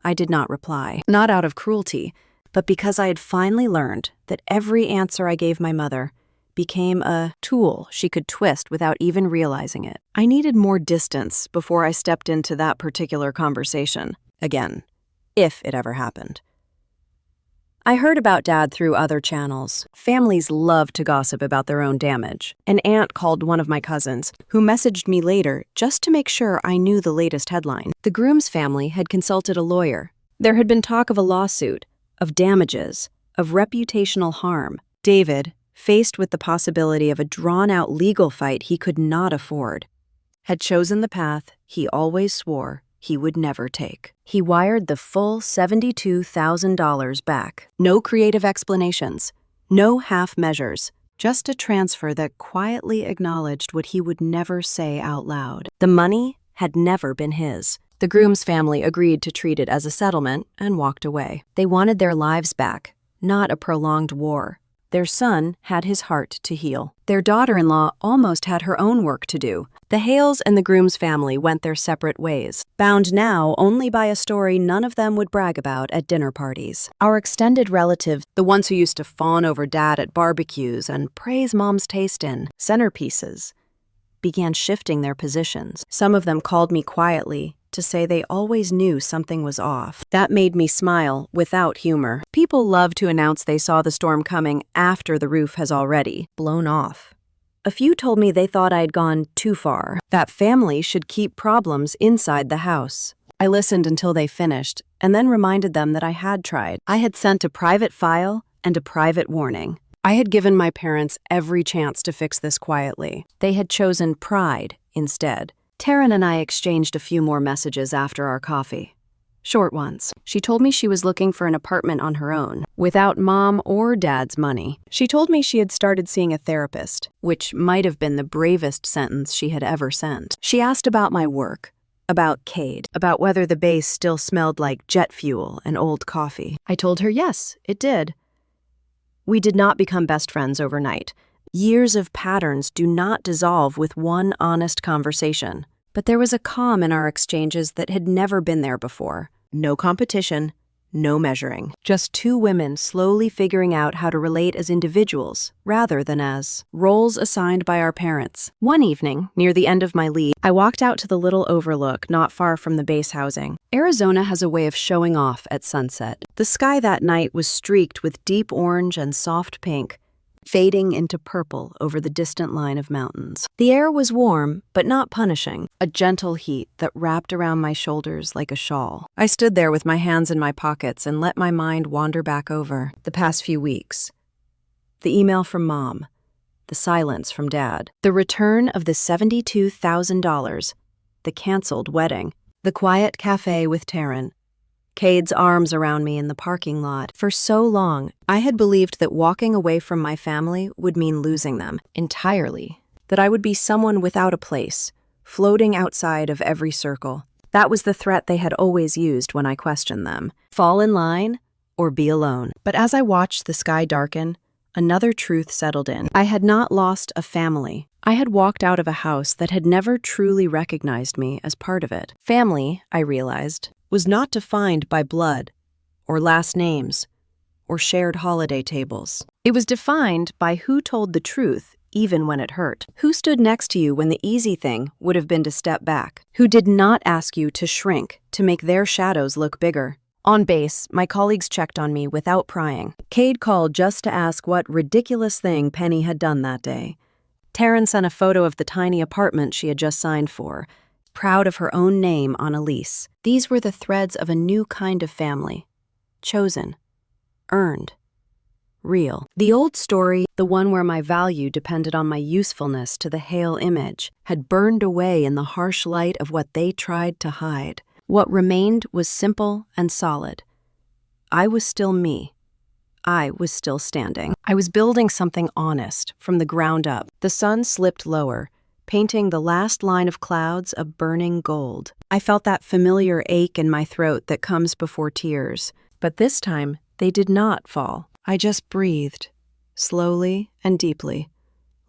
I did not reply, not out of cruelty, but because I had finally learned that every answer I gave my mother became a tool she could twist without even realizing it. I needed more distance before I stepped into that particular conversation again, if it ever happened. I heard about Dad through other channels. Families love to gossip about their own damage. An aunt called one of my cousins, who messaged me later just to make sure I knew the latest headline. The Groom's family had consulted a lawyer. There had been talk of a lawsuit, of damages, of reputational harm. David, faced with the possibility of a drawn-out legal fight he could not afford, had chosen the path he always swore he would never take. He wired the full $72,000 back. No creative explanations, no half measures, just a transfer that quietly acknowledged what he would never say out loud. The money had never been his. The Groom's family agreed to treat it as a settlement and walked away. They wanted their lives back, not a prolonged war. Their son had his heart to heal. Their daughter-in-law almost had her own work to do. The Hales and the Groom's family went their separate ways, bound now only by a story none of them would brag about at dinner parties. Our extended relatives, the ones who used to fawn over Dad at barbecues and praise Mom's taste in centerpieces, began shifting their positions. Some of them called me quietly to say they always knew something was off. That made me smile without humor. People love to announce they saw the storm coming after the roof has already blown off. A few told me they thought I'd gone too far, that family should keep problems inside the house. I listened until they finished, and then reminded them that I had tried. I had sent a private file and a private warning. I had given my parents every chance to fix this quietly. They had chosen pride instead. Taryn and I exchanged a few more messages after our coffee. Short ones. She told me she was looking for an apartment on her own, without Mom or Dad's money. She told me she had started seeing a therapist, which might have been the bravest sentence she had ever sent. She asked about my work, about Cade, about whether the base still smelled like jet fuel and old coffee. I told her yes, it did. We did not become best friends overnight. Years of patterns do not dissolve with one honest conversation. but there was a calm in our exchanges that had never been there before. No competition, no measuring. Just two women slowly figuring out how to relate as individuals rather than as roles assigned by our parents. One evening, near the end of my leave, I walked out to the little overlook not far from the base housing. Arizona has a way of showing off at sunset. The sky that night was streaked with deep orange and soft pink, fading into purple over the distant line of mountains. The air was warm, but not punishing, a gentle heat that wrapped around my shoulders like a shawl. I stood there with my hands in my pockets and let my mind wander back over the past few weeks. The email from Mom, the silence from Dad, the return of the $72,000, the canceled wedding, the quiet cafe with Taryn, Cade's arms around me in the parking lot. For so long, I had believed that walking away from my family would mean losing them entirely, that I would be someone without a place, floating outside of every circle. That was the threat they had always used when I questioned them. Fall in line or be alone. But as I watched the sky darken, another truth settled in. I had not lost a family. I had walked out of a house that had never truly recognized me as part of it. Family, I realized, was not defined by blood, or last names, or shared holiday tables. It was defined by who told the truth even when it hurt. Who stood next to you when the easy thing would have been to step back. Who did not ask you to shrink to make their shadows look bigger. On base, my colleagues checked on me without prying. Cade called just to ask what ridiculous thing Penny had done that day. Taryn sent a photo of the tiny apartment she had just signed for, proud of her own name on a lease. These were the threads of a new kind of family. Chosen. Earned. Real. The old story, the one where my value depended on my usefulness to the Hale image, had burned away in the harsh light of what they tried to hide. What remained was simple and solid. I was still me. I was still standing. I was building something honest from the ground up. The sun slipped lower, painting the last line of clouds a burning gold. I felt that familiar ache in my throat that comes before tears. But this time, they did not fall. I just breathed, slowly and deeply,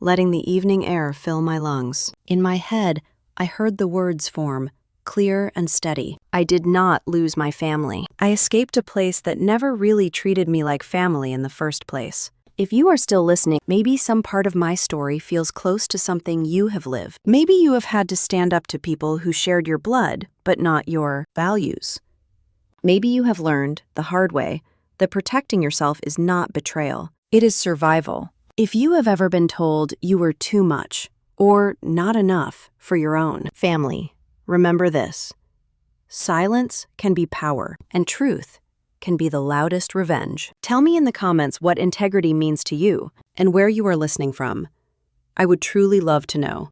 letting the evening air fill my lungs. In my head, I heard the words form, clear and steady. I did not lose my family. I escaped a place that never really treated me like family in the first place. If you are still listening, maybe some part of my story feels close to something you have lived. Maybe you have had to stand up to people who shared your blood, but not your values. Maybe you have learned, the hard way, that protecting yourself is not betrayal. It is survival. If you have ever been told you were too much or not enough for your own family, remember this. Silence can be power, and truth can be the loudest revenge. Tell me in the comments what integrity means to you and where you are listening from. I would truly love to know.